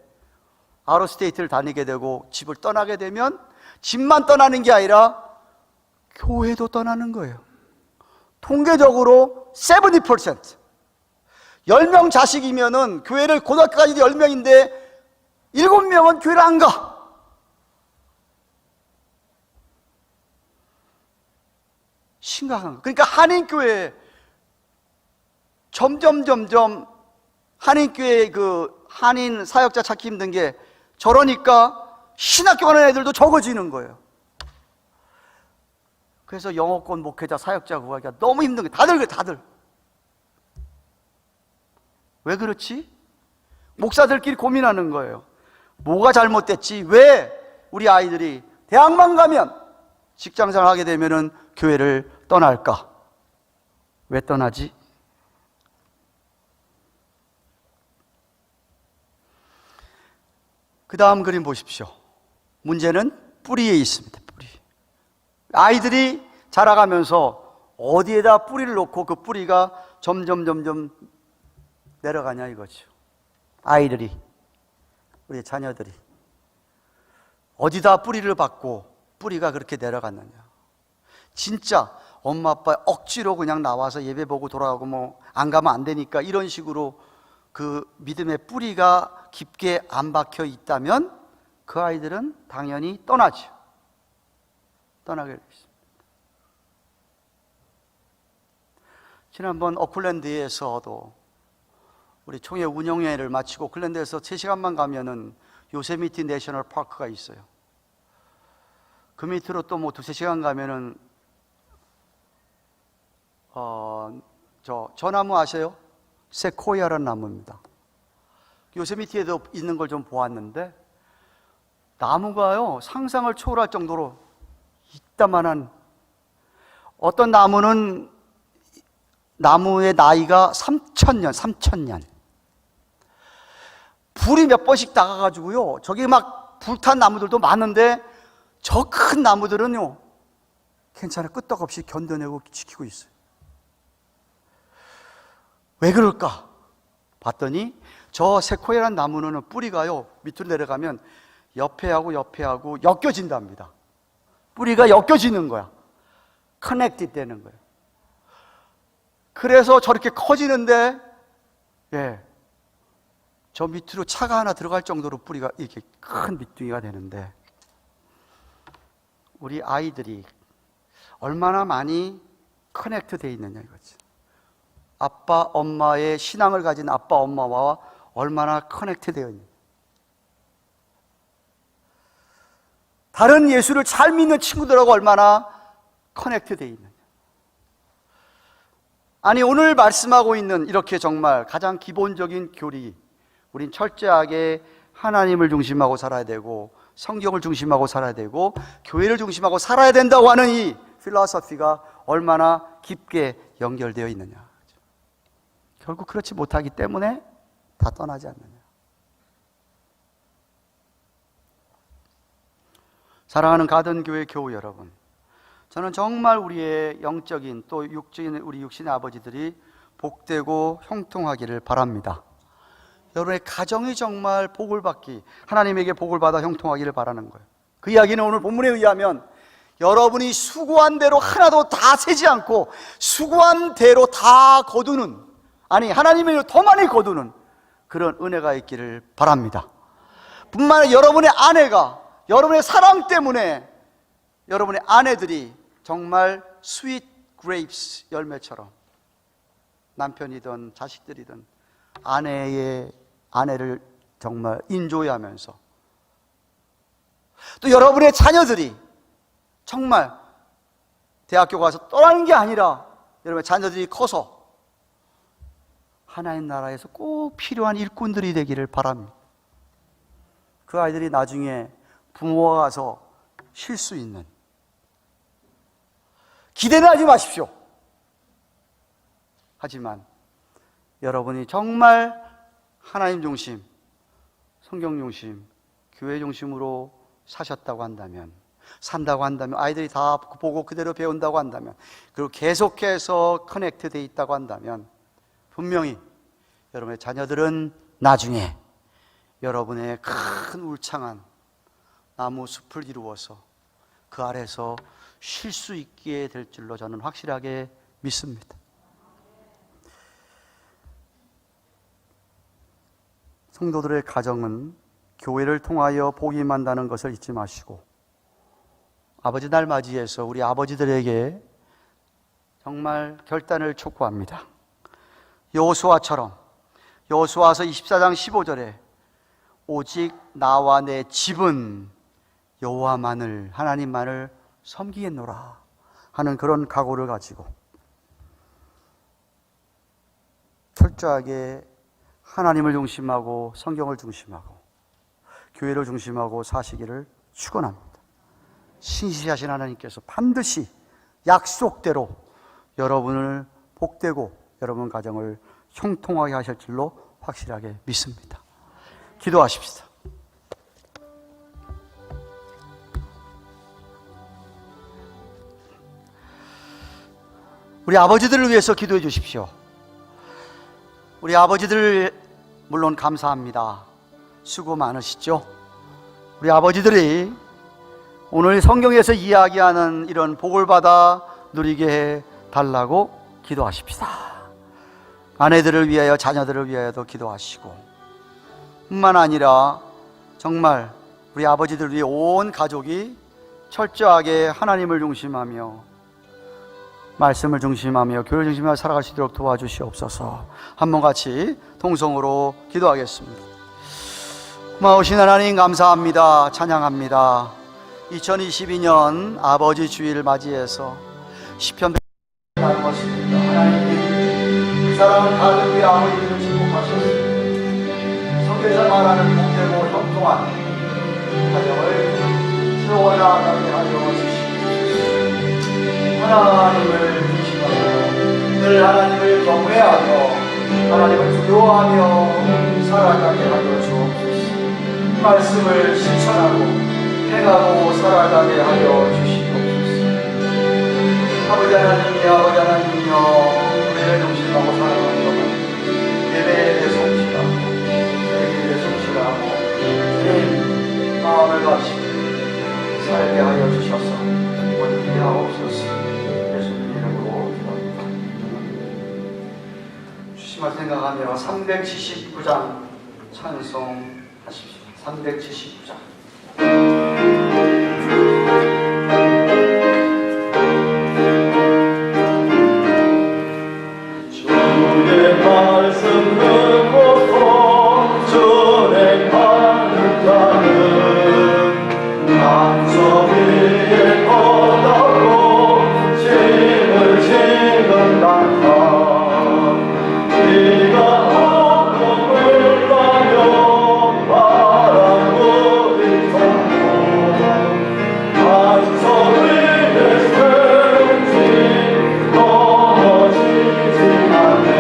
아웃스테이트를 다니게 되고 집을 떠나게 되면 집만 떠나는 게 아니라 교회도 떠나는 거예요. 통계적으로 70%. 10명 자식이면은 교회를, 고등학교까지 10명인데 7명은 교회를 안 가. 심각한 거. 그러니까 한인교회 점점 한인교회 그 한인 사역자 찾기 힘든 게, 저러니까 신학교 가는 애들도 적어지는 거예요. 그래서 영어권 목회자 사역자 구하기가 너무 힘든 거예요. 다들 그래, 다들. 왜 그렇지? 목사들끼리 고민하는 거예요. 뭐가 잘못됐지? 왜 우리 아이들이 대학만 가면, 직장생활 하게 되면은 교회를 떠날까? 왜 떠나지? 그 다음 그림 보십시오. 문제는 뿌리에 있습니다. 뿌리. 아이들이 자라가면서 어디에다 뿌리를 놓고 그 뿌리가 점점 내려가냐 이거죠. 아이들이, 우리 자녀들이 어디다 뿌리를 받고 뿌리가 그렇게 내려갔느냐. 진짜 엄마 아빠 억지로 그냥 나와서 예배 보고 돌아가고 뭐 안 가면 안 되니까 이런 식으로 그 믿음의 뿌리가 깊게 안 박혀 있다면 그 아이들은 당연히 떠나죠. 떠나게 되어 있습니다. 지난번 오클랜드에서도 우리 총회 운영회를 마치고 오클랜드에서 3시간만 가면은 요세미티 내셔널 파크가 있어요. 그 밑으로 또 뭐 2-3시간 가면은 저 나무 아세요? 세코이아라는 나무입니다. 요세미티에도 있는 걸 좀 보았는데 나무가요 상상을 초월할 정도로 이따만한, 어떤 나무는 나무의 나이가 3,000년 불이 몇 번씩 나가가지고요 저기 막 불탄 나무들도 많은데 저 큰 나무들은요 괜찮아, 끄떡없이 견뎌내고 지키고 있어요. 왜 그럴까? 봤더니 저 세코이아라는 나무는 뿌리가요 밑으로 내려가면 옆에하고 엮여진답니다. 뿌리가 엮여지는 거야. 커넥티드 되는 거예요. 그래서 저렇게 커지는데, 저 밑으로 차가 하나 들어갈 정도로 뿌리가 이렇게 큰 밑둥이가 되는데, 우리 아이들이 얼마나 많이 커넥트 되어 있느냐 이거지. 아빠 엄마의 신앙을 가진 아빠 엄마와 얼마나 커넥트 되어 있느냐. 다른 예수를 잘 믿는 친구들하고 얼마나 커넥트 되어 있느냐. 아니, 오늘 말씀하고 있는 이렇게 정말 가장 기본적인 교리, 우린 철저하게 하나님을 중심하고 살아야 되고 성경을 중심하고 살아야 되고 교회를 중심하고 살아야 된다고 하는 이 필로소피가 얼마나 깊게 연결되어 있느냐. 결국 그렇지 못하기 때문에 다 떠나지 않느냐. 사랑하는 가든교회 교우 여러분, 저는 정말 우리의 영적인 또 육적인 우리 육신의 아버지들이 복되고 형통하기를 바랍니다. 여러분의 가정이 정말 복을 받기, 하나님에게 복을 받아 형통하기를 바라는 거예요. 그 이야기는 오늘 본문에 의하면 여러분이 수고한 대로 하나도 다 세지 않고 수고한 대로 다 거두는, 아니 하나님의 더 많이 거두는 그런 은혜가 있기를 바랍니다. 뿐만 아니라 여러분의 아내가, 여러분의 사랑 때문에 여러분의 아내들이 정말 스윗 그레이프스 열매처럼 남편이든 자식들이든 아내를 정말 인조이하면서, 또 여러분의 자녀들이 정말 대학교 가서 떠나는 게 아니라 여러분의 자녀들이 커서 하나님 나라에서 꼭 필요한 일꾼들이 되기를 바랍니다. 그 아이들이 나중에 부모가 가서 쉴 수 있는, 기대는 하지 마십시오. 하지만 여러분이 정말 하나님 중심, 성경 중심, 교회 중심으로 사셨다고 한다면, 산다고 한다면, 아이들이 다 보고 그대로 배운다고 한다면, 그리고 계속해서 커넥트 돼 있다고 한다면, 분명히 여러분의 자녀들은 나중에 여러분의 큰 울창한 나무 숲을 이루어서 그 아래서 쉴 수 있게 될 줄로 저는 확실하게 믿습니다. 성도들의 가정은 교회를 통하여 복이 임한다는 것을 잊지 마시고, 아버지 날 맞이해서 우리 아버지들에게 정말 결단을 촉구합니다. 여호수아처럼, 여호수아서 24장 15절에 오직 나와 내 집은 여호와만을, 하나님만을 섬기겠노라 하는 그런 각오를 가지고 철저하게 하나님을 중심하고 성경을 중심하고 교회를 중심하고 사시기를 축원합니다. 신실하신 하나님께서 반드시 약속대로 여러분을 복되고 여러분 가정을 형통하게 하실 줄로 확실하게 믿습니다. 기도하십시다. 우리 아버지들을 위해서 기도해 주십시오. 우리 아버지들 물론 감사합니다. 수고 많으시죠? 우리 아버지들이 오늘 성경에서 이야기하는 이런 복을 받아 누리게 해 달라고 기도하십시다. 아내들을 위하여, 자녀들을 위하여도 기도하시고, 뿐만 아니라 정말 우리 아버지들 위해 온 가족이 철저하게 하나님을 중심하며 말씀을 중심하며 교회를 중심하며 살아갈 수 있도록 도와주시옵소서. 한번 같이 동성으로 기도하겠습니다. 고마우신 하나님 감사합니다. 찬양합니다. 2022년 아버지 주일을 맞이해서 시편 하는 것입니다. 하나님께서 그 사랑을 가득 위해 아버지를 축복하셨습니다. 성경에서 말하는 복되고 형통한 가정을 세워나가게 하여 주시옵소서. 하나님을 중심하고 늘 하나님을 경외하며 하나님을 두려워하며 살아가게 하여 주옵소서. 말씀을 실천하고 행하고 살아가게 하여 주시옵소서. 아버지 하나님, 아버지 하나님이여, 우리를 중심하고 살아가는 동안 예배에 대해 성실하고 세계에 대해 성실하고 주님 마음을 가지고 살게 하여 주셔서 원하게 하옵소서. 주님을 생각하며 379장 찬송하십시오. 379장. 주의 말씀 듣고서 전행하는 자는 남서 위에 떠나고 짐을 지는다. 네가 어둠을 가며 바람을 일으키고 반석 위에 세우지 넘어지지 않네.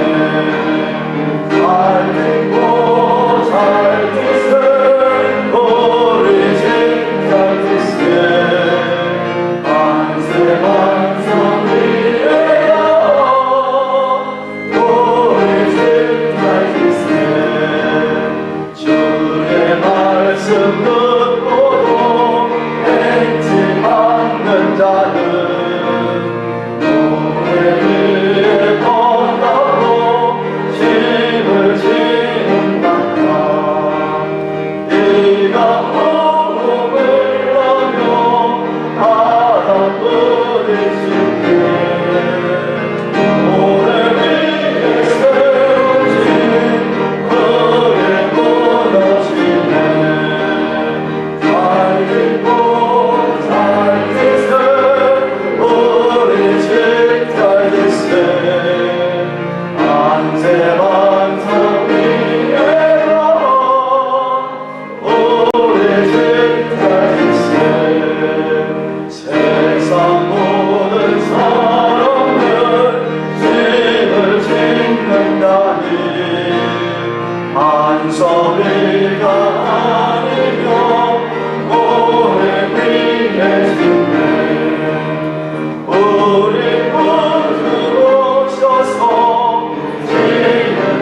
세만상 위에라 오래 증가일세 세상 모든 사람들 죄를 짓는다니 안서리가 아니며 오래 위에 죽네 우리 구주 오셔서 지는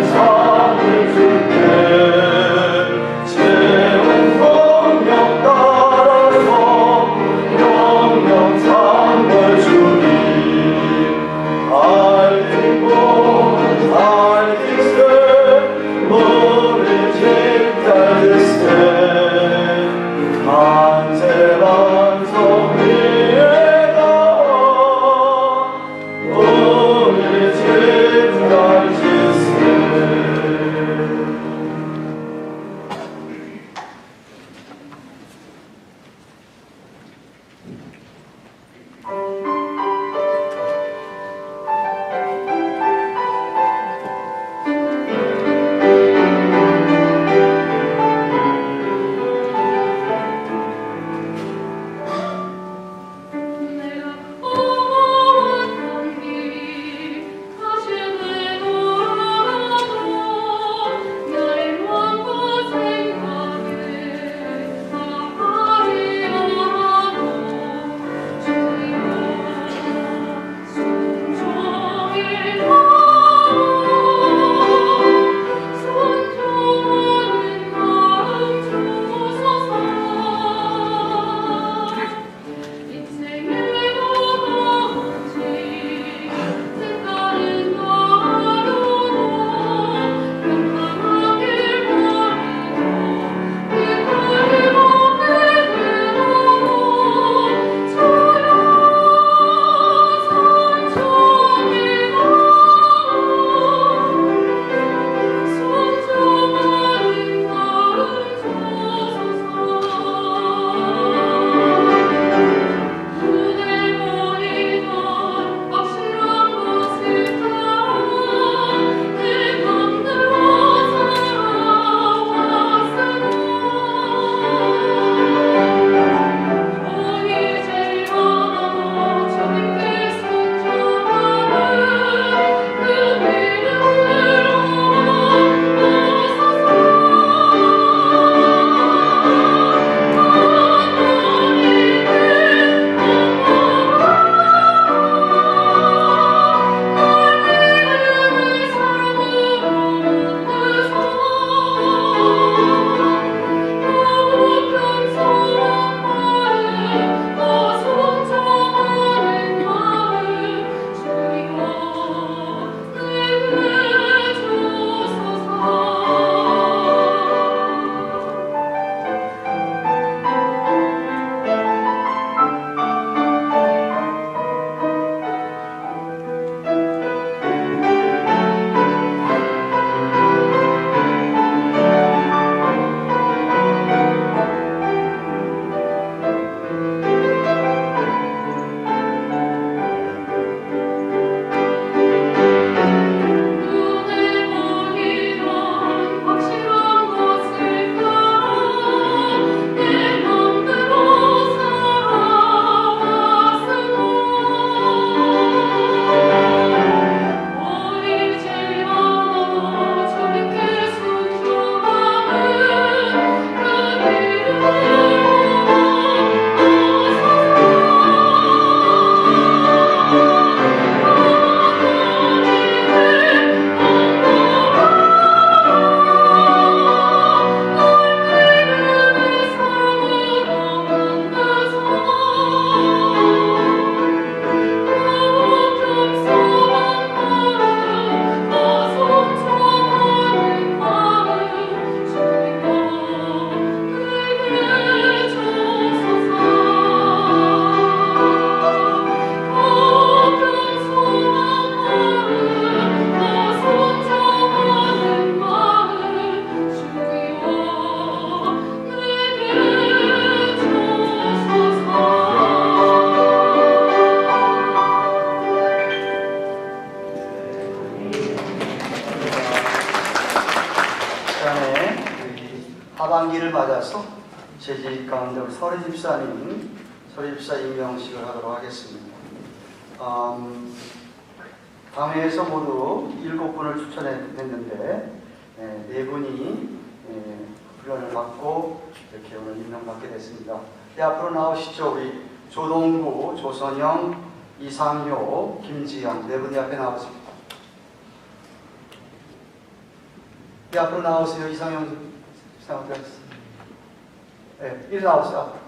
시간에 우리 하반기를 맞아서 재직 가운데 우리 서리 집사 임명식을 하도록 하겠습니다. 당회에서 모두 7분을 추천했는데 4분이 훈련을 받고 이렇게 오늘 임명받게 됐습니다. 앞으로 나오시죠. 우리 조동구, 조선영, 이상효, 김지영 4분이 앞에 나오세요. 앞으로 나오세요. 이상형 어디 갔어? 네, 이리 나오세요.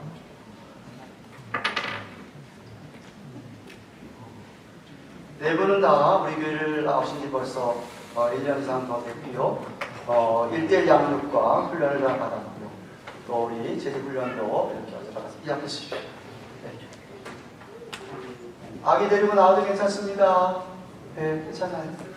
네 분은 다 우리 교회를 나오신 지 벌써 1년 이상 더 됐고요. 1대1 양육과 훈련을 다 받았고요. 또 우리 재직훈련도 이렇게 어제 받았습니다. 이 앞에 쓰십시오. 네. 아기 데리고 나와도 괜찮습니다. 네, 괜찮아요.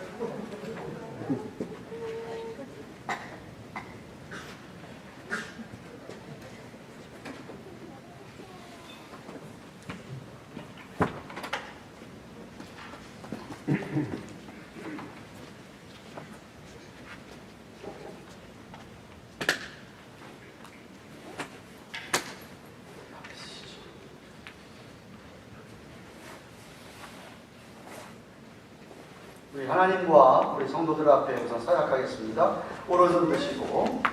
우리 하나님과 우리 성도들 앞에 우선 서약하겠습니다. 오른손 드시고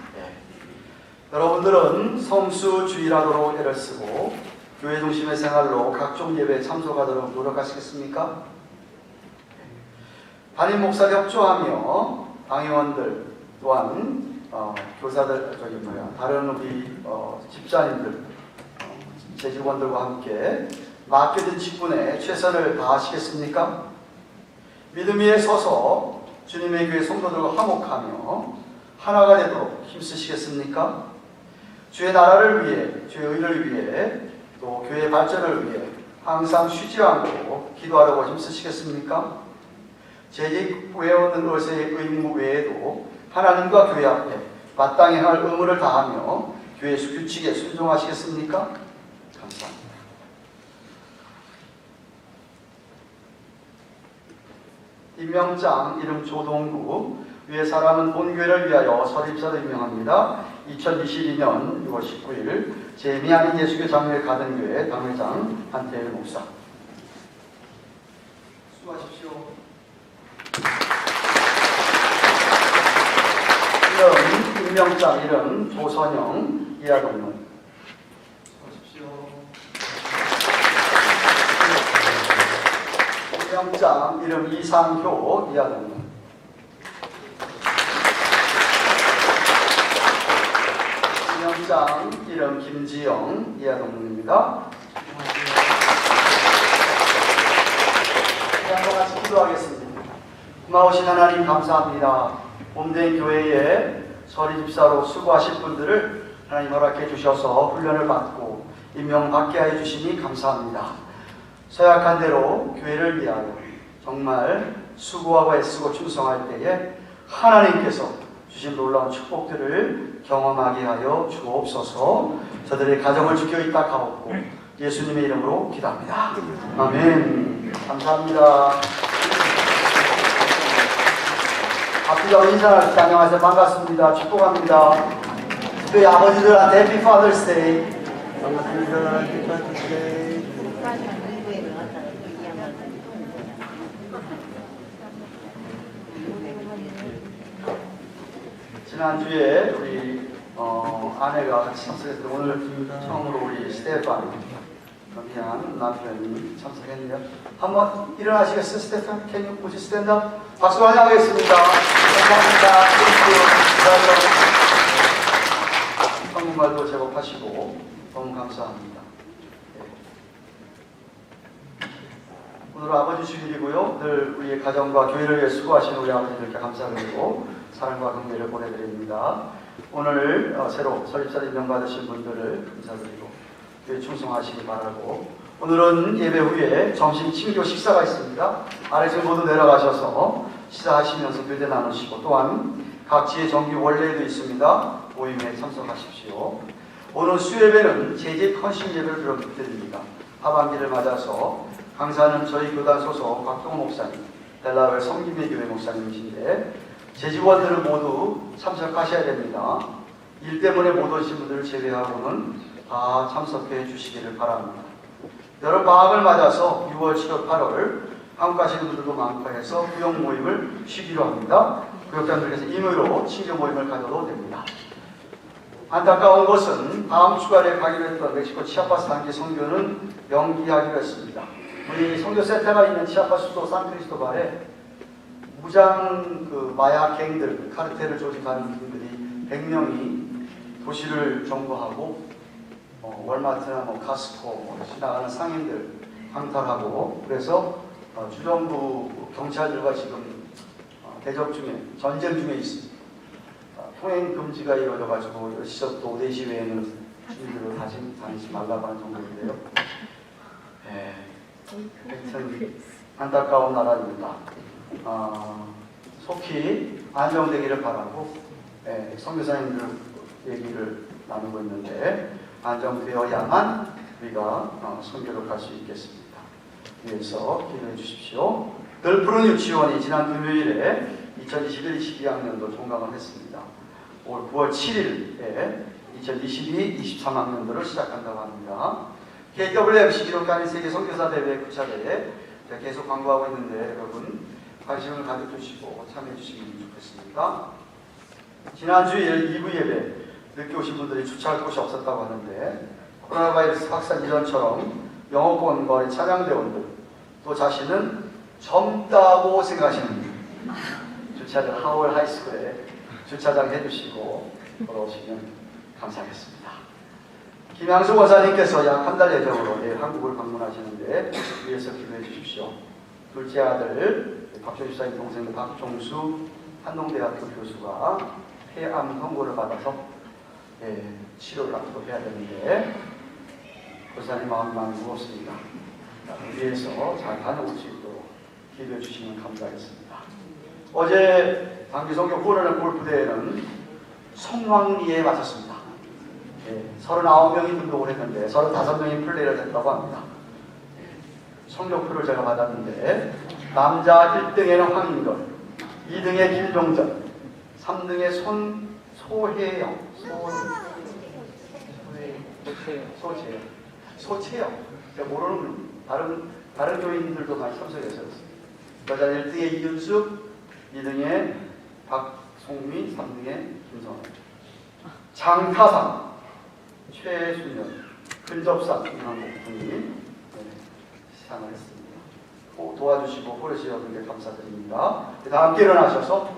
여러분들은 성수주일하도록 애를 쓰고 교회 중심의 생활로 각종 예배에 참석하도록 노력하시겠습니까? 담임 목사 협조하며 당회원들 또한 교사들 다른 우리 집사님들 재직원들과 함께 맡겨진 직분에 최선을 다하시겠습니까? 믿음 위에 서서 주님의 교회 성도들과 화목하며 하나가 되도록 힘쓰시겠습니까? 주의 나라를 위해, 주의 의를 위해, 또 교회 발전을 위해 항상 쉬지 않고 기도하려고 힘쓰시겠습니까? 재직 회원은 의세의 의무 외에도 하나님과 교회 앞에 마땅히 할 의무를 다하며 교회 규칙에 순종하시겠습니까? 감사합니다. 임명장 이름 조동구, 위에 사람은 본교회를 위하여 설립사로 임명합니다. 2022년 6월 19일 제2한인 예수교 장로회 가든교회 당회장 한태일 목사. 수고하십시오. 이름 임명장 이름 조선영 이하동문. 임명장 이름 이상효 이하동문. 임명장 이름 김지영 이하동문입니다. 한번 같이 기도하겠습니다. 고마우신 하나님 감사합니다. 몸된 교회에 서리 집사로 수고하실 분들을 하나님 허락해 주셔서 훈련을 받고 임명받게 해 주시니 감사합니다. 서약한 대로 교회를 위하여 정말 수고하고 애쓰고 충성할 때에 하나님께서 주신 놀라운 축복들을 경험하게 하여 주옵소서. 저들의 가정을 지켜 있다 가옵고 예수님의 이름으로 기도합니다. 아멘. 감사합니다. 앞뒤가 인사를 안녕하세요. 반갑습니다. 축복합니다. 저희 아버지들한테 해피 파더스 데이. 반갑습니다. 해피 파더스 데이. 지난주에 우리 아내가 같이 참석했는데 오늘 처음으로 우리 스테판 미안 남편이 참석했는데요. 한번 일어나시겠어요? 스테판? Can you put stand up? 박수로 환영하겠습니다. 감사합니다. 한국말도 제법하시고 너무 감사합니다. 오늘 아버지 주일이고요. 늘 우리의 가정과 교회를 위해 수고하시는 우리 아버지들께 감사드리고 사랑과 긍휼을 보내드립니다. 오늘 새로 설립사로 임명받으신 분들을 감사드리고 교회 충성하시기 바라고, 오늘은 예배 후에 점심 친교 식사가 있습니다. 아래층 모두 내려가셔서 식사하시면서 교대 나누시고 또한 각지의 정기 원례도 있습니다. 모임에 참석하십시오. 오늘 수예배는 재직 헌신 예배를 드립니다. 하반기를 맞아서 강사는 저희 교단 소속 박동호 목사님, 델라웰 성김의 교회 목사님이신데 재직원들은 모두 참석하셔야 됩니다. 일 때문에 못 오신 분들을 제외하고는 다 참석해 주시기를 바랍니다. 여름 방학을 맞아서 6월, 7월, 8월 한국 가시는 분들도 많고 해서 구역 모임을 쉬기로 합니다. 구역장들께서 임의로 친교 모임을 가져도 됩니다. 안타까운 것은 다음 주간에 가기로 했던 멕시코 치아파스 단기 선교는 연기하기로 했습니다. 우리 선교센터가 있는 치아파스 수도 산크리스토발에 무장 마약 갱들, 카르텔을 조직하는 분들이 100명이 도시를 점거하고 월마트나 카스코 지나가는 상인들 강탈하고 그래서 주정부 경찰들과 지금 대적 중에 전쟁 중에 있습니다. 통행 금지가 이루어져가지고 시적도 4시 외에는 주민들로 다니지 말라고 하는 정도인데요. 하여튼 안타까운 나라입니다. 속히 안정되기를 바라고 선교사님들 얘기를 나누고 있는데 안정되어야만 우리가 선교를 갈 수 있겠습니다. 위해서 기도해 주십시오. 늘 푸른 유치원이 지난 금요일에 2021-22학년도 종강을 했습니다. 올 9월 7일에 2022-23학년도를 시작한다고 합니다. KWMC 기록하는 세계 선교사 대회 9차 대회 계속 광고하고 있는데 여러분 관심을 가져주시고 참여해 주시면 좋겠습니다. 지난 주일 2부 예배 늦게 오신 분들이 주차할 곳이 없었다고 하는데 코로나 바이러스 확산 이전처럼 영어권 거리 차량대원들 또 자신은 젊다고 생각하시는 분들 주차장 하월 하이스쿨에 주차장 해주시고 걸어오시면 감사하겠습니다. 김양수 원사님께서 약 한 달 예정으로 내일 한국을 방문하시는데 위해서 기도해 주십시오. 둘째 아들 박정희 집사님 동생 박종수 한동대학교 교수가 폐암 선고를 받아서 치료를 앞으로 해야 되는데 교사님 마음이 많이 무겁습니다. 위해서 잘 다녀올 수 있도록 기도해 주시면 감사하겠습니다. 어제 단기성교 후원하는 골프대회는 성황리에 마쳤습니다. 39명이 등록을 했는데 35명이 플레이를 했다고 합니다. 성적표를 제가 받았는데 남자 1등에는 황인걸, 2등에 김종전, 3등에 소혜영, 소채영. 제가 모르는 다른 교인들도 많이 참석했어요. 여자 1등에 이윤숙, 2등에 박송미, 3등에 김성원. 장타상 최순현, 근접상 김한국 분이 시상을 했습니다. 도와주시고 호르시어 분께 감사드립니다. 다 함께 일어나셔서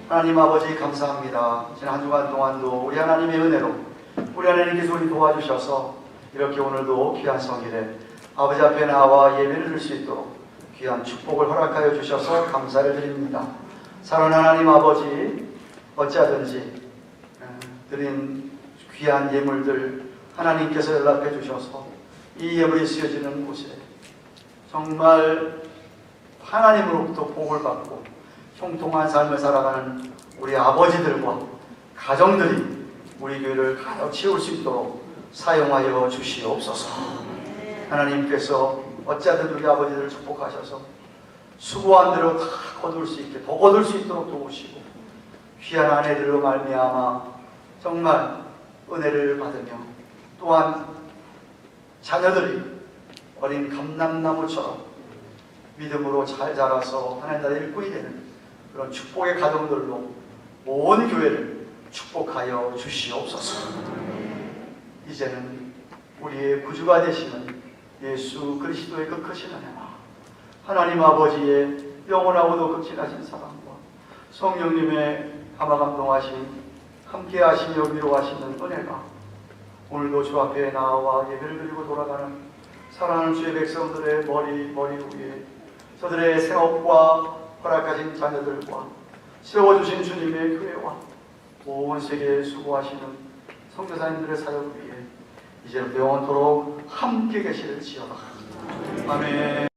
하나님 아버지 감사합니다. 지난 한 주간 동안도 우리 하나님의 은혜로 우리 하나님께서 우리 도와주셔서 이렇게 오늘도 귀한 성일에 아버지 앞에 나와 예배를 드릴 수 있도록 귀한 축복을 허락하여 주셔서 감사를 드립니다. 사랑하는 하나님 아버지, 어찌하든지 드린 귀한 예물들 하나님께서 연락해 주셔서 이 예물이 쓰여지는 곳에 정말 하나님으로부터 복을 받고 형통한 삶을 살아가는 우리 아버지들과 가정들이 우리 교회를 가득 채울 수 있도록 사용하여 주시옵소서. 하나님께서 어찌하든 우리 아버지들을 축복하셔서 수고한 대로 다 거둘 수 있게 더 거둘 수 있도록 도우시고 귀한 아내들로 말미암아 정말 은혜를 받으며 또한 자녀들이 어린 감람나무처럼 믿음으로 잘 자라서 하나님 나라의 일꾼이 되는 그런 축복의 가정들로 온 교회를 축복하여 주시옵소서. 이제는 우리의 구주가 되시는 예수 그리스도의 그 크신 은혜와 하나님 아버지의 영원하고도 극진하신 사랑과 성령님의 감화감동하신 함께하시며 위로하시는 은혜가 오늘도 주 앞에 나와 예배를 드리고 돌아가는 사랑하는 주의 백성들의 머리 위에 저들의 생업과 허락하신 자녀들과 세워주신 주님의 교회와 온 세계에 수고하시는 선교사님들의 사역을 위해 이제부터 영원토록 함께 계시는 지어다. 아멘.